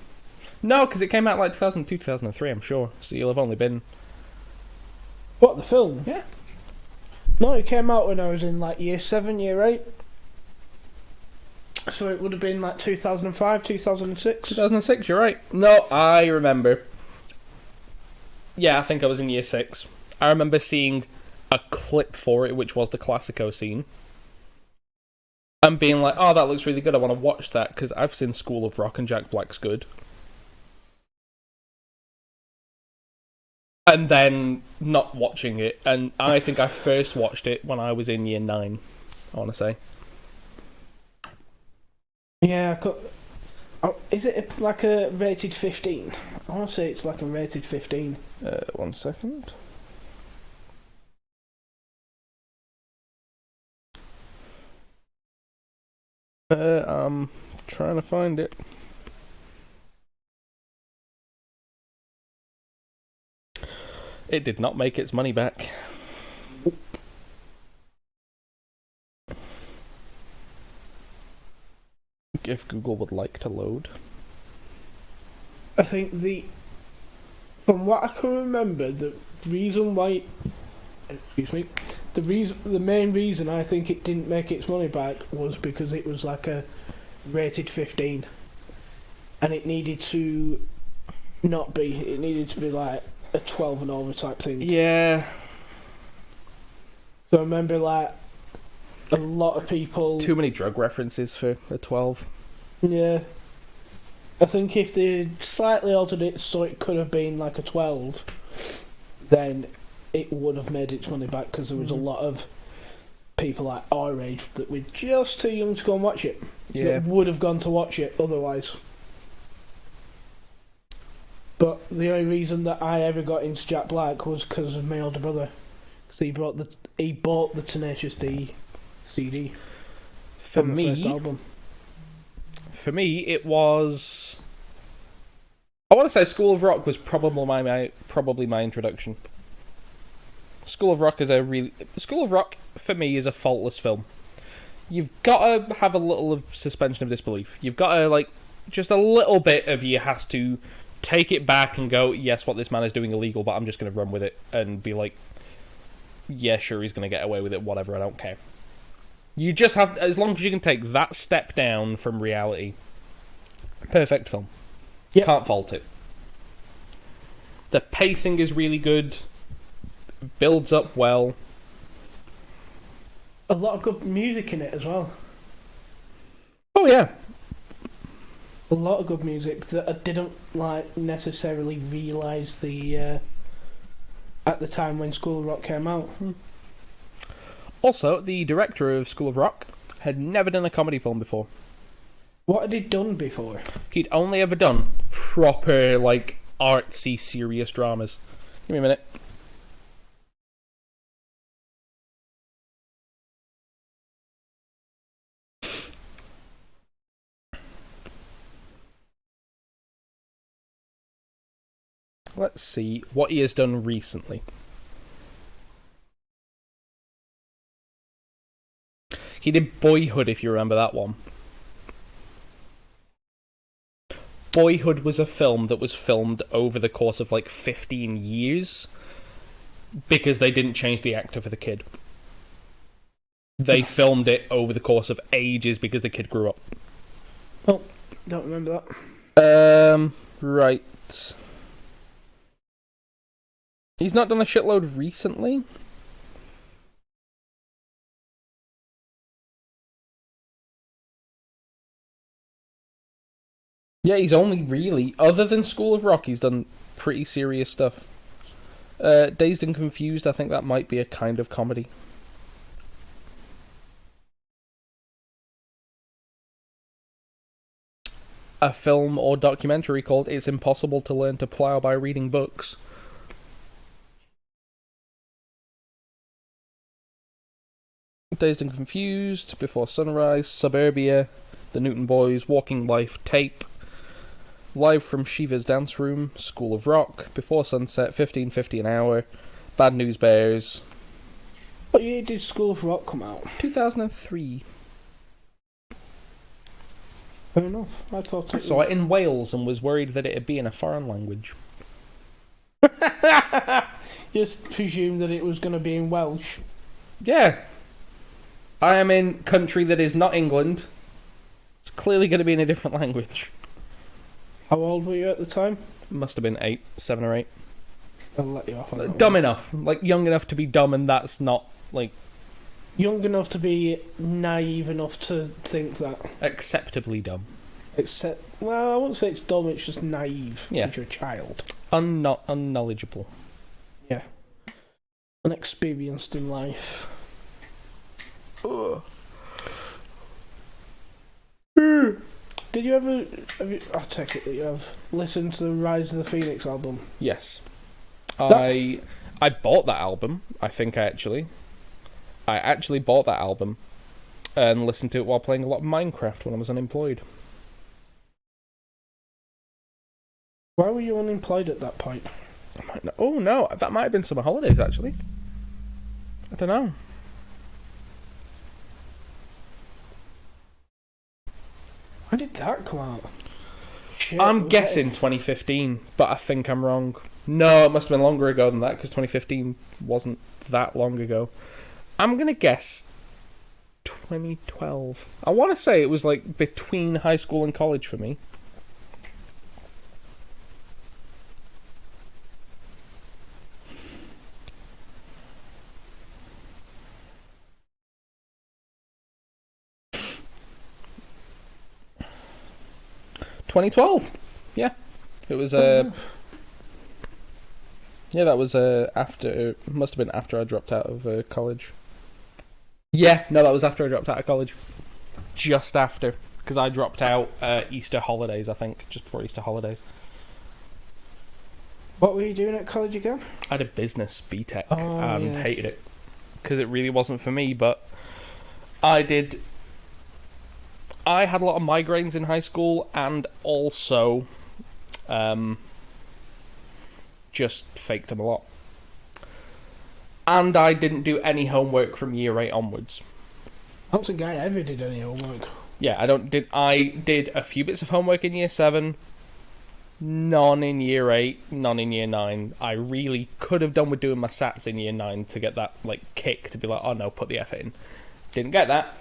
No, because it came out like 2002, 2003, I'm sure. So you'll have only been... What, the film? Yeah. No, it came out when I was in like year 7, year 8. So it would have been like 2005, 2006. 2006, you're right. No, I remember. Yeah, I think I was in year 6. I remember seeing a clip for it, which was the Classico scene. And being like, oh, that looks really good, I want to watch that, because I've seen School of Rock and Jack Black's good. And then not watching it, and I think I first watched it when I was in year 9, I want to say. Yeah, is it like a rated 15? I want to say it's like a rated 15. 1 second. I'm trying to find it. It did not make its money back. If Google would like to load. I think from what I can remember, the reason why, the main reason I think it didn't make its money back was because it was like a rated 15, and it needed to not be. It needed to be like a 12 and over type thing. Yeah. So I remember like a lot of people. Too many drug references for a 12. Yeah. I think if they slightly altered it so it could have been like a 12, then it would have made its money back, because there was a lot of people like our age that were just too young to go and watch it. Yeah. That would have gone to watch it otherwise. But the only reason that I ever got into Jack Black was because of my older brother. Because he bought the Tenacious D CD from the first album. For me, it was. I want to say School of Rock was probably my introduction. School of Rock for me is a faultless film. You've got to have a little of suspension of disbelief. You've got to just a little bit of you has to take it back and go, yes, what this man is doing illegal, but I'm just going to run with it and be like, yeah, sure, he's going to get away with it, whatever, I don't care. You just have, as long as you can take that step down from reality, perfect film. Yep. Can't fault it. The pacing is really good, builds up well. A lot of good music in it as well. Oh yeah. A lot of good music that I didn't necessarily realise at the time when School of Rock came out. Also, the director of School of Rock had never done a comedy film before. What had he done before? He'd only ever done proper, artsy, serious dramas. Give me a minute. Let's see what he has done recently. He did Boyhood, if you remember that one. Boyhood was a film that was filmed over the course of 15 years because they didn't change the actor for the kid. They filmed it over the course of ages because the kid grew up. Oh, don't remember that. Right. He's not done a shitload recently. Yeah, he's only really, other than School of Rock, he's done pretty serious stuff. Dazed and Confused, I think that might be a kind of comedy. A film or documentary called It's Impossible to Learn to Plow by Reading Books. Dazed and Confused, Before Sunrise, Suburbia, The Newton Boys, Walking Life, Tape, Live from Shiva's Dance Room, School of Rock, Before Sunset, 1550 an Hour, Bad News Bears. What year did School of Rock come out? 2003. Fair enough. I saw it in Wales and was worried that it'd be in a foreign language. Just presumed that it was going to be in Welsh. Yeah. I am in country that is not England. It's clearly going to be in a different language. How old were you at the time? Must have been 7 or 8. I'll let you off on that Dumb one. enough. Young enough to be dumb, and that's not, Young enough to be naive enough to think that. acceptably dumb. Well, I wouldn't say it's dumb, it's just naive. Yeah. Because you're a child. Unknowledgeable. Yeah. Unexperienced in life. Ugh. Did you ever... I take it that you have listened to the Rise of the Phoenix album? Yes. I bought that album, I think, actually. I actually bought that album and listened to it while playing a lot of Minecraft when I was unemployed. Why were you unemployed at that point? Oh, no, that might have been summer holidays, actually. I don't know. When did that come out? Shit, I'm guessing 2015, but I think I'm wrong. No, it must have been longer ago than that, because 2015 wasn't that long ago. I'm going to guess 2012. I want to say it was between high school and college for me. $2012. Yeah. It was yeah, that was after, must have been after I dropped out of college. Yeah, no, that was after I dropped out of college. Just after, because I dropped out Easter holidays, I think, just before Easter holidays. What were you doing at college again? I had a business BTEC Oh, and yeah. hated it because it really wasn't for me. But I did. I had a lot of migraines in high school, and also, just faked them a lot. And I didn't do any homework from year 8 onwards. I don't think I ever did any homework. Yeah, I did a few bits of homework in year 7, none in year 8, none in year 9. I really could have done with doing my SATs in year 9 to get that like kick to be like, oh no, put the effort in. Didn't get that.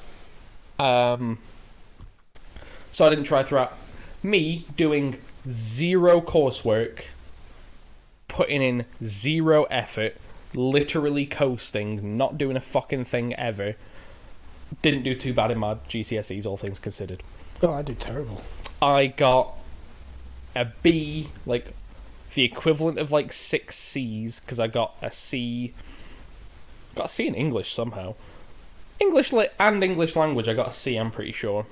So I didn't try throughout. Me doing 0 coursework, putting in 0 effort, literally coasting, not doing a fucking thing ever. Didn't do too bad in my GCSEs, all things considered. Oh, I did terrible. I got a B, like the equivalent of like 6 C's, because I got a C. Got a C in English somehow. English lit and English language, I got a C, I'm pretty sure.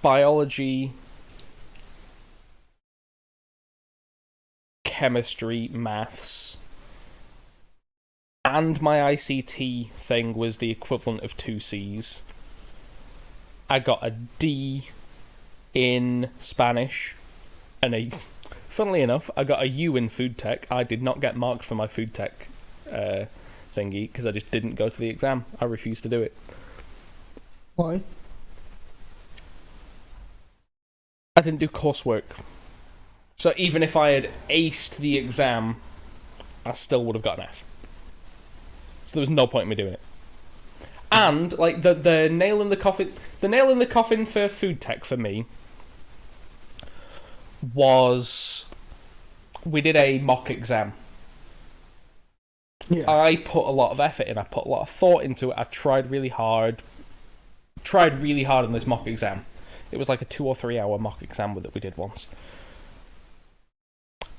Biology, chemistry, maths, and my ICT thing was the equivalent of 2 C's. I got a D in Spanish, and funnily enough, I got a U in food tech. I did not get marked for my food tech thingy because I just didn't go to the exam. I refused to do it. Why? I didn't do coursework. So even if I had aced the exam, I still would have got an F. So there was no point in me doing it. And like the nail in the coffin for food tech for me was we did a mock exam. Yeah. I put a lot of effort in. I put a lot of thought into it. I tried really hard. In this mock exam. It was like a 2 or 3 hour mock exam that we did once.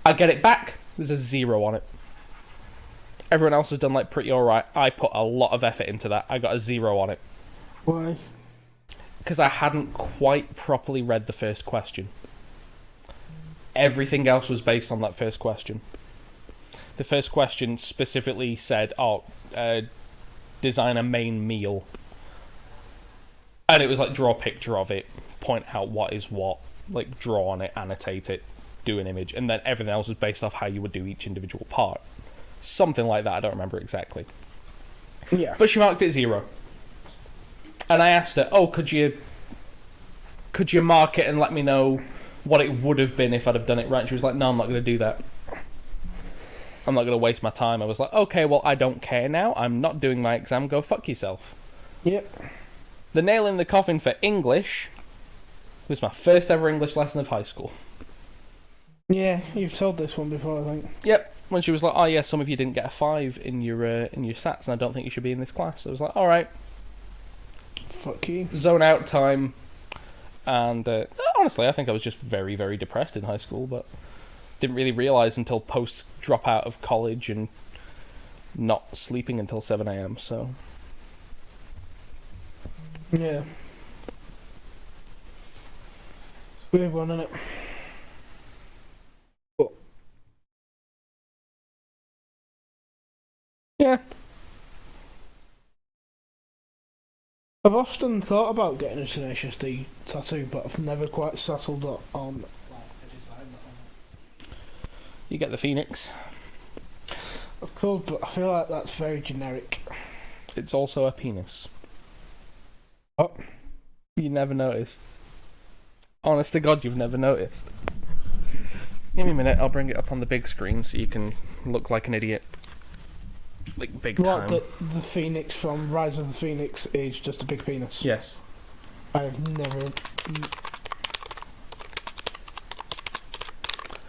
I get it back. There's a 0 on it. Everyone else has done like pretty alright. I put a lot of effort into that. I got a 0 on it. Why? Because I hadn't quite properly read the first question. Everything else was based on that first question. The first question specifically said, design a main meal. And it was like, draw a picture of it, point out what is what, like draw on it, annotate it, do an image, and then everything else was based off how you would do each individual part. Something like that, I don't remember exactly. Yeah. But she marked it 0. And I asked her, could you mark it and let me know what it would have been if I'd have done it right? And she was like, no, I'm not going to do that. I'm not going to waste my time. I was like, okay, well, I don't care now. I'm not doing my exam. Go fuck yourself. Yep. The nail in the coffin for English was my first ever English lesson of high school. Yeah, you've told this one before, I think. Yep. When she was like, oh yeah, some of you didn't get a 5 in your SATs, and I don't think you should be in this class. I was like, all right. Fuck you. Zone out time. And honestly, I think I was just very, very depressed in high school, but didn't really realise until post drop out of college and not sleeping until 7 a.m. So Yeah. It's a weird one, isn't it? But yeah. I've often thought about getting a Tenacious D tattoo, but I've never quite settled on a design that You get the Phoenix. Of course, but I feel like that's very generic. It's also a penis. Oh. You never noticed. Honest to God, you've never noticed. Give me a minute, I'll bring it up on the big screen so you can look like an idiot. Like, big time. What, the Phoenix from Rise of the Phoenix is just a big penis? Yes. I've never...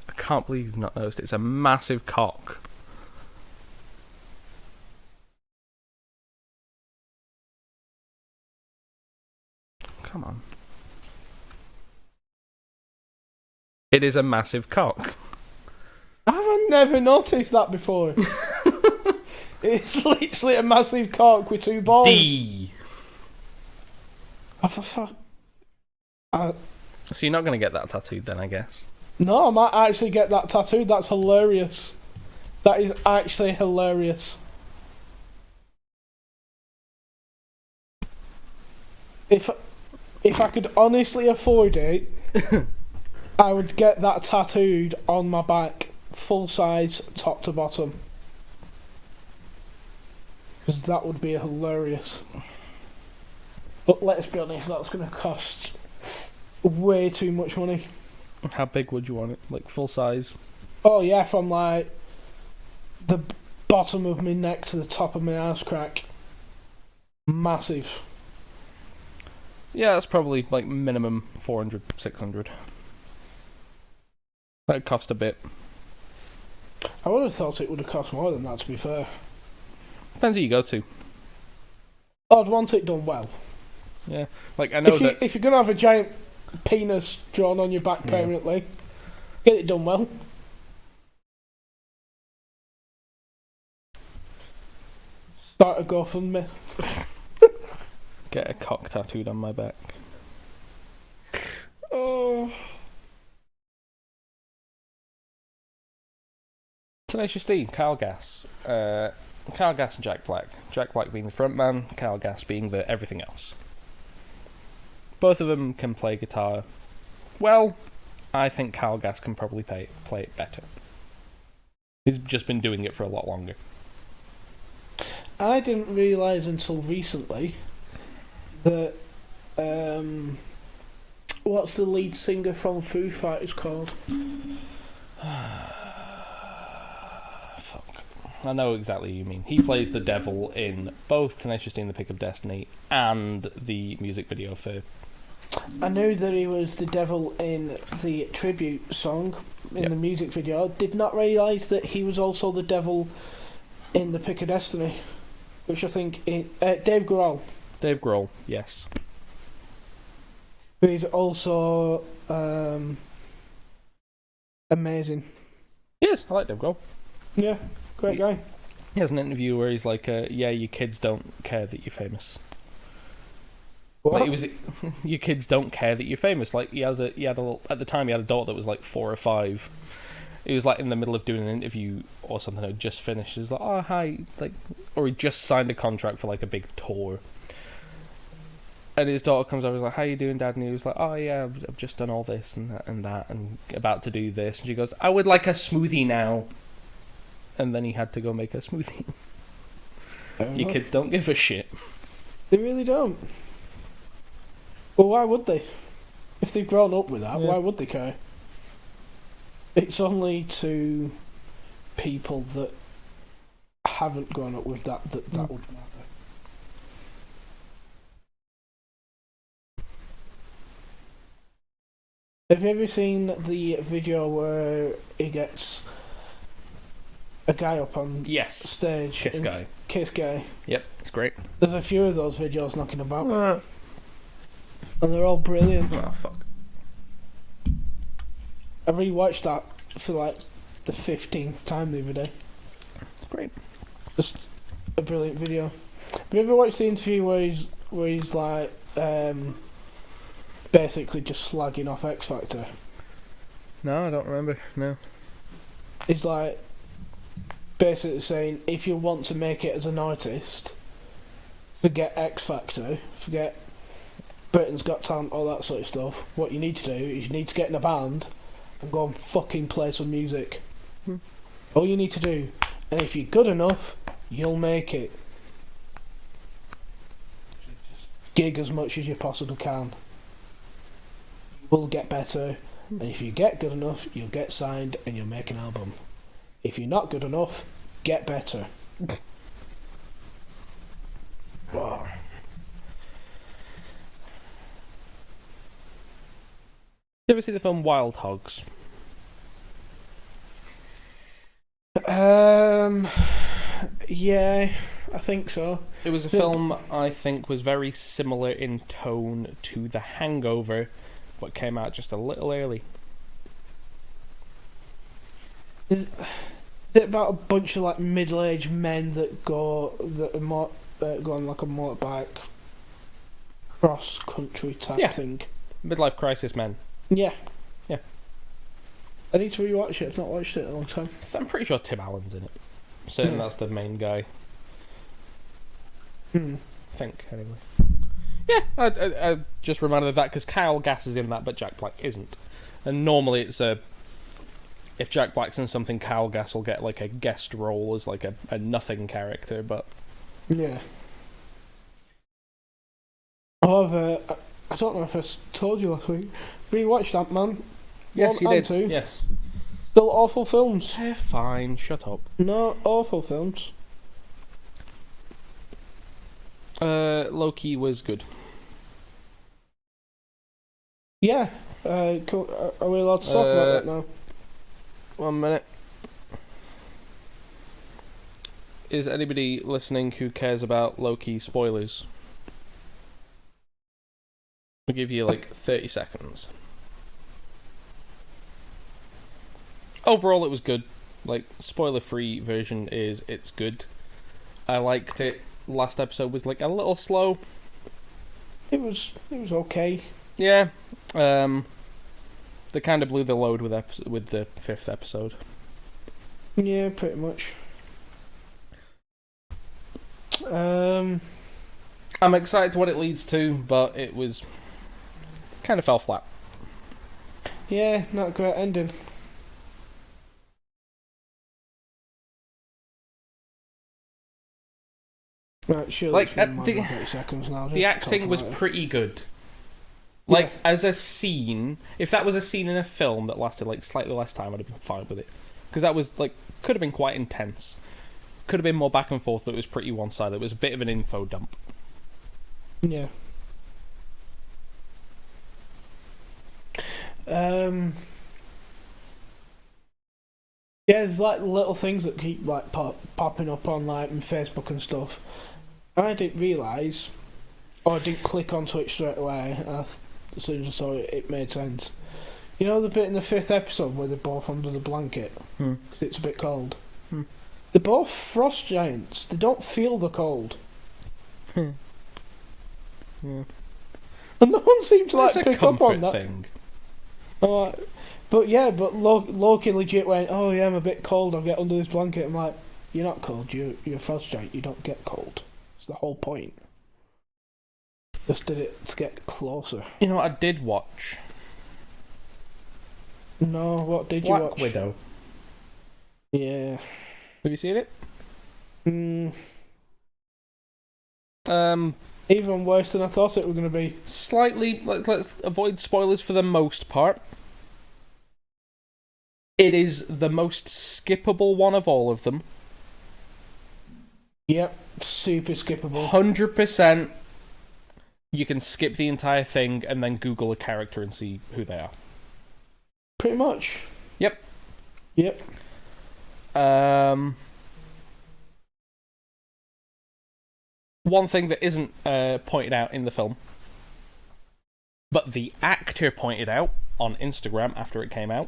I can't believe you've not noticed. It's a massive cock. Come on. It is a massive cock. Have I never noticed that before? It's literally a massive cock with 2 balls. D. Oh, for fuck. So you're not going to get that tattooed then, I guess. No, I might actually get that tattooed. That's hilarious. That is actually hilarious. If I could honestly afford it, I would get that tattooed on my back, full size, top to bottom. Because that would be hilarious. But let's be honest, that's going to cost way too much money. How big would you want it? Like full size? Oh yeah, from like the bottom of my neck to the top of my ass crack. Massive. Yeah, that's probably like minimum 400, 600. That'd cost a bit. I would have thought it would have cost more than that, to be fair. Depends who you go to. I'd want it done well. Yeah, like I know if you're gonna have a giant penis drawn on your back permanently, get it done well. Start a GoFundMe. Get a cock tattooed on my back. Oh. Tenacious D, Kyle Gass. Kyle Gass and Jack Black. Jack Black being the front man, Kyle Gass being the everything else. Both of them can play guitar. Well, I think Kyle Gass can probably play it better. He's just been doing it for a lot longer. I didn't realise until recently that what's the lead singer from Foo Fighters called? Fuck. I know exactly what you mean. He plays the devil in both Tenacious D and the Pick of Destiny and the music video for... I knew that he was the devil in the tribute song in the music video. Did not realise that he was also the devil in the Pick of Destiny, which I think Dave Grohl. Dave Grohl, yes. Who is also amazing. Yes, I like Dave Grohl. Yeah, great guy. He has an interview where he's like, yeah, your kids don't care that you're famous. What? Like your kids don't care that you're famous. Like at the time he had a daughter that was like 4 or 5. He was like in the middle of doing an interview or something. Had just finished. He was like, "Oh hi," like, or he just signed a contract for like a big tour. And his daughter comes over, and is like, "How you doing, Dad?" And he was like, "Oh yeah, I've just done all this and that, and about to do this." And she goes, "I would like a smoothie now." And then he had to go make a smoothie. Your kids don't give a shit. They really don't. Well, why would they? If they've grown up with that, why would they care? It's only to people that haven't grown up with that would matter. Have you ever seen the video where he gets a guy up on stage? Kiss Guy. Kiss Guy. Yep, it's great. There's a few of those videos knocking about. And they're all brilliant. Oh, fuck. I rewatched that for like the 15th time the other day. Great. Just a brilliant video. Have you ever watched the interview where he's like basically just slagging off X Factor? No, I don't remember. No. He's like basically saying, if you want to make it as an artist, forget X Factor, forget Britain's Got Talent, all that sort of stuff. What you need to do is you need to get in a band and go and fucking play some music. All you need to do. And if you're good enough, you'll make it. Just gig as much as you possibly can. You'll get better. And if you get good enough, you'll get signed and you'll make an album. If you're not good enough, get better. Wow. You ever see the film Wild Hogs? Yeah, I think so. It was a film I think was very similar in tone to The Hangover, but came out just a little early. Is it about a bunch of like middle-aged men that go on like a motorbike cross-country type thing? Midlife crisis men. Yeah. Yeah. I need to rewatch it. I've not watched it in a long time. I'm pretty sure Tim Allen's in it. Certain that's the main guy. Hmm. I think, anyway. Yeah, I just reminded of that because Kyle Gass is in that, but Jack Black isn't. And normally it's if Jack Black's in something, Kyle Gass will get like a guest role as like a nothing character, but... Yeah. However, I don't know if I told you last week, rewatched Ant-Man. Yes, you did. 2. Yes. Still awful films. Fine, shut up. No, awful films. Loki was good. Yeah. Cool. Are we allowed to talk about that now? 1 minute. Is anybody listening who cares about Loki spoilers? I'll give you like 30 seconds. Overall, it was good. Like, spoiler-free version is it's good. I liked it. Last episode was like a little slow. It was okay. Yeah. They kind of blew the load with the 5th episode. Yeah, pretty much. I'm excited to what it leads to, but it was kind of fell flat. Yeah, not a great ending. Right, sure. Like, 30 seconds now. The acting was pretty good. Like, as a scene, if that was a scene in a film that lasted like slightly less time, I'd have been fine with it. Because that was like, could have been quite intense. Could have been more back and forth, but it was pretty one-sided. It was a bit of an info dump. Yeah. Yeah, there's like little things that keep like popping up on like my Facebook and stuff. I didn't realise, or I didn't click onto it straight away. As soon as I saw it, it made sense. You know the bit in the 5th episode where they're both under the blanket because it's a bit cold. They're both frost giants. They don't feel the cold. Yeah. And no one seems to like It's a pick up on comfort that. thing. But Loki legit went, oh yeah, I'm a bit cold, I'll get under this blanket. I'm like, you're not cold, you're a frost giant, you don't get cold. It's the whole point. Just did it to get closer. You know what I did watch? No, what did you Black watch? Widow. Yeah. Have you seen it? Even worse than I thought it was going to be. Slightly, let's avoid spoilers for the most part. It is the most skippable one of all of them. Yep, super skippable. 100%. You can skip the entire thing and then Google a character and see who they are. Pretty much. Yep. One thing that isn't pointed out in the film, but the actor pointed out on Instagram after it came out.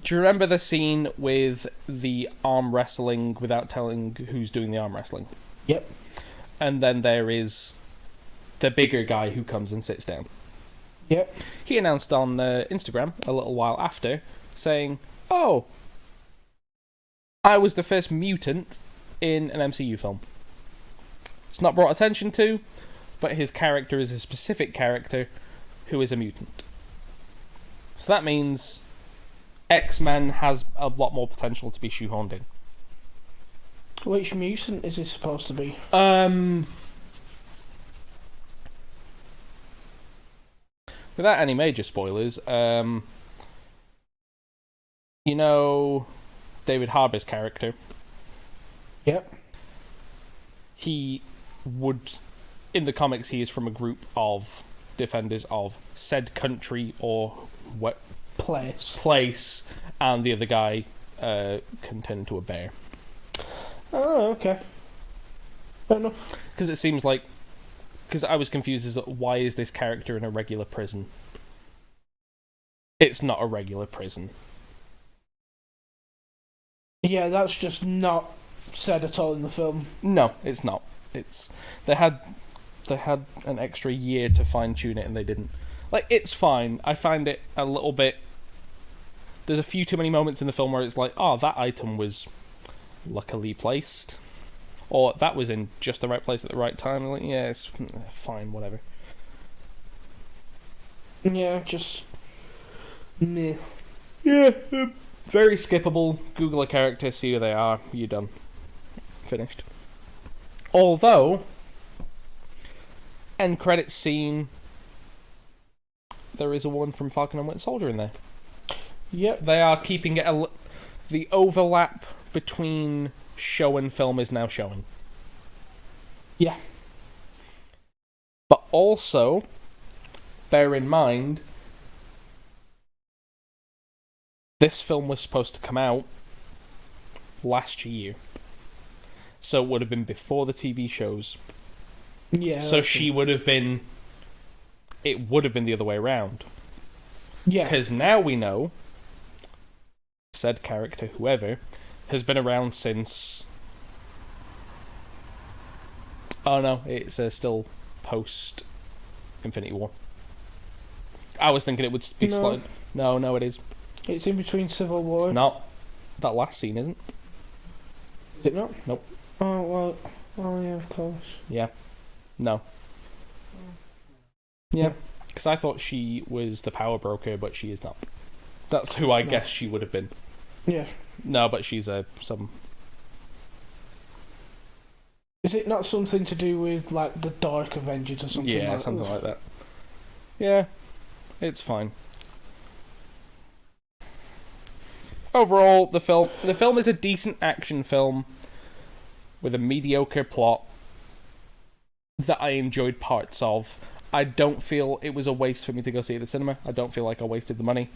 Do you remember the scene with the arm wrestling without telling who's doing the arm wrestling? Yep. And then there is the bigger guy who comes and sits down. Yep. He announced on Instagram a little while after, saying, "Oh, I was the first mutant in an MCU film." It's not brought attention to, but his character is a specific character who is a mutant. So that means X-Men has a lot more potential to be shoehorned in. Which mutant is this supposed to be? Without any major spoilers, you know David Harbour's character? Yep. He would, in the comics, he is from a group of defenders of said country or what place, and the other guy can turn into a bear. Oh, okay. Fair enough. Because it seems like, because I was confused as to why is this character in a regular prison? It's not a regular prison. Yeah, that's just not said at all in the film. No, it's not. It's they had an extra year to fine tune it and they didn't. Like, it's fine. I find it a little bit... There's a few too many moments in the film where it's like, oh, that item was luckily placed. Or that was in just the right place at the right time. Like, yeah, it's fine, whatever. Yeah, just... meh. Yeah, very skippable. Google a character, see who they are, you're done. Finished. Although, end credits scene, there is a woman from Falcon and Winter Soldier in there. Yep. They are keeping it... The overlap between show and film is now showing. Yeah. But also, bear in mind, this film was supposed to come out last year. So it would have been before the TV shows. Yeah. So she would have been... It would have been the other way around. Yeah. Because now we know said character, whoever, has been around since... Oh no, it's still post Infinity War. I was thinking it would be slotted... No, it is. It's in between Civil War. It's not. That last scene isn't. Is it not? Nope. Oh, well... Oh, yeah, of course. Yeah. No. Yeah. Because I thought she was the power broker, but she is not. That's who I guess she would have been. Yeah. No, but she's some... Is it not something to do with, like, the Dark Avengers or something Yeah, like something that? like that. Yeah. It's fine. Overall, the film is a decent action film with a mediocre plot that I enjoyed parts of. I don't feel it was a waste for me to go see it at the cinema. I don't feel like I wasted the money.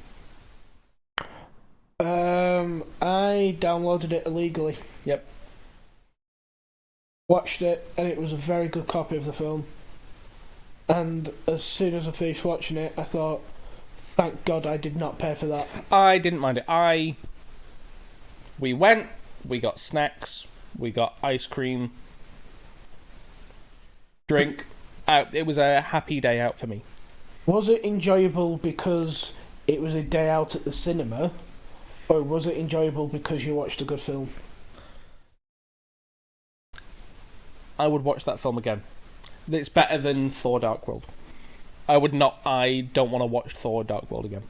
I downloaded it illegally. Yep. Watched it, and it was a very good copy of the film. And as soon as I finished watching it, I thought, thank God I did not pay for that. I didn't mind it. We went, we got snacks, we got ice cream, drink. It was a happy day out for me. Was it enjoyable because it was a day out at the cinema, or was it enjoyable because you watched a good film? I would watch that film again. It's better than Thor Dark World. I don't want to watch Thor Dark World again.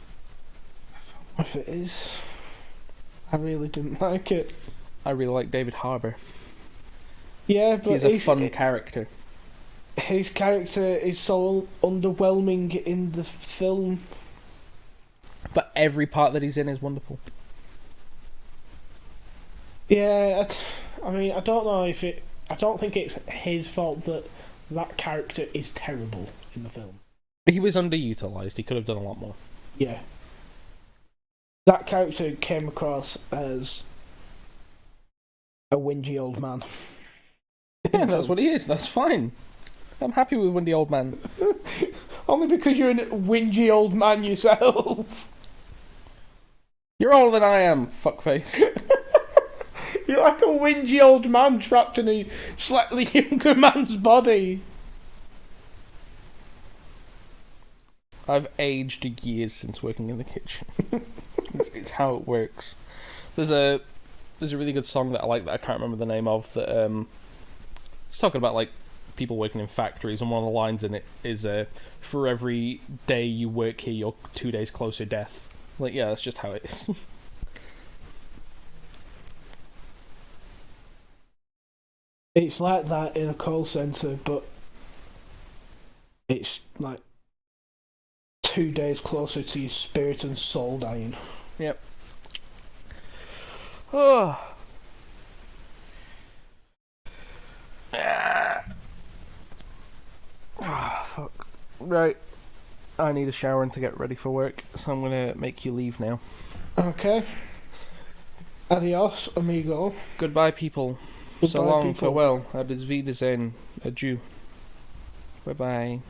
If it is, I really didn't like it. I really like David Harbour. Yeah, but he's a fun character. His character is so underwhelming in the film. But every part that he's in is wonderful. Yeah, I mean, I don't know if it... I don't think it's his fault that character is terrible in the film. He was underutilised. He could have done a lot more. Yeah. That character came across as a whingy old man. Yeah, that's what he is. That's fine. I'm happy with Windy Old Man. Only because you're a whingy old man yourself. You're older than I am, fuckface. You're like a whingy old man trapped in a slightly younger man's body. I've aged years since working in the kitchen. It's how it works. There's a really good song that I like that I can't remember the name of, that it's talking about like people working in factories, and one of the lines in it is for every day you work here you're 2 days closer to death. Like, yeah, that's just how it is. It's like that in a call centre, but it's like 2 days closer to your spirit and soul dying. Yep. Oh. Oh, fuck. Right. I need a shower and to get ready for work, so I'm gonna make you leave now. Okay. Adios, amigo. Goodbye, people. So Goodbye, long, people. farewell. Auf Wiedersehen. Adieu. Bye-bye.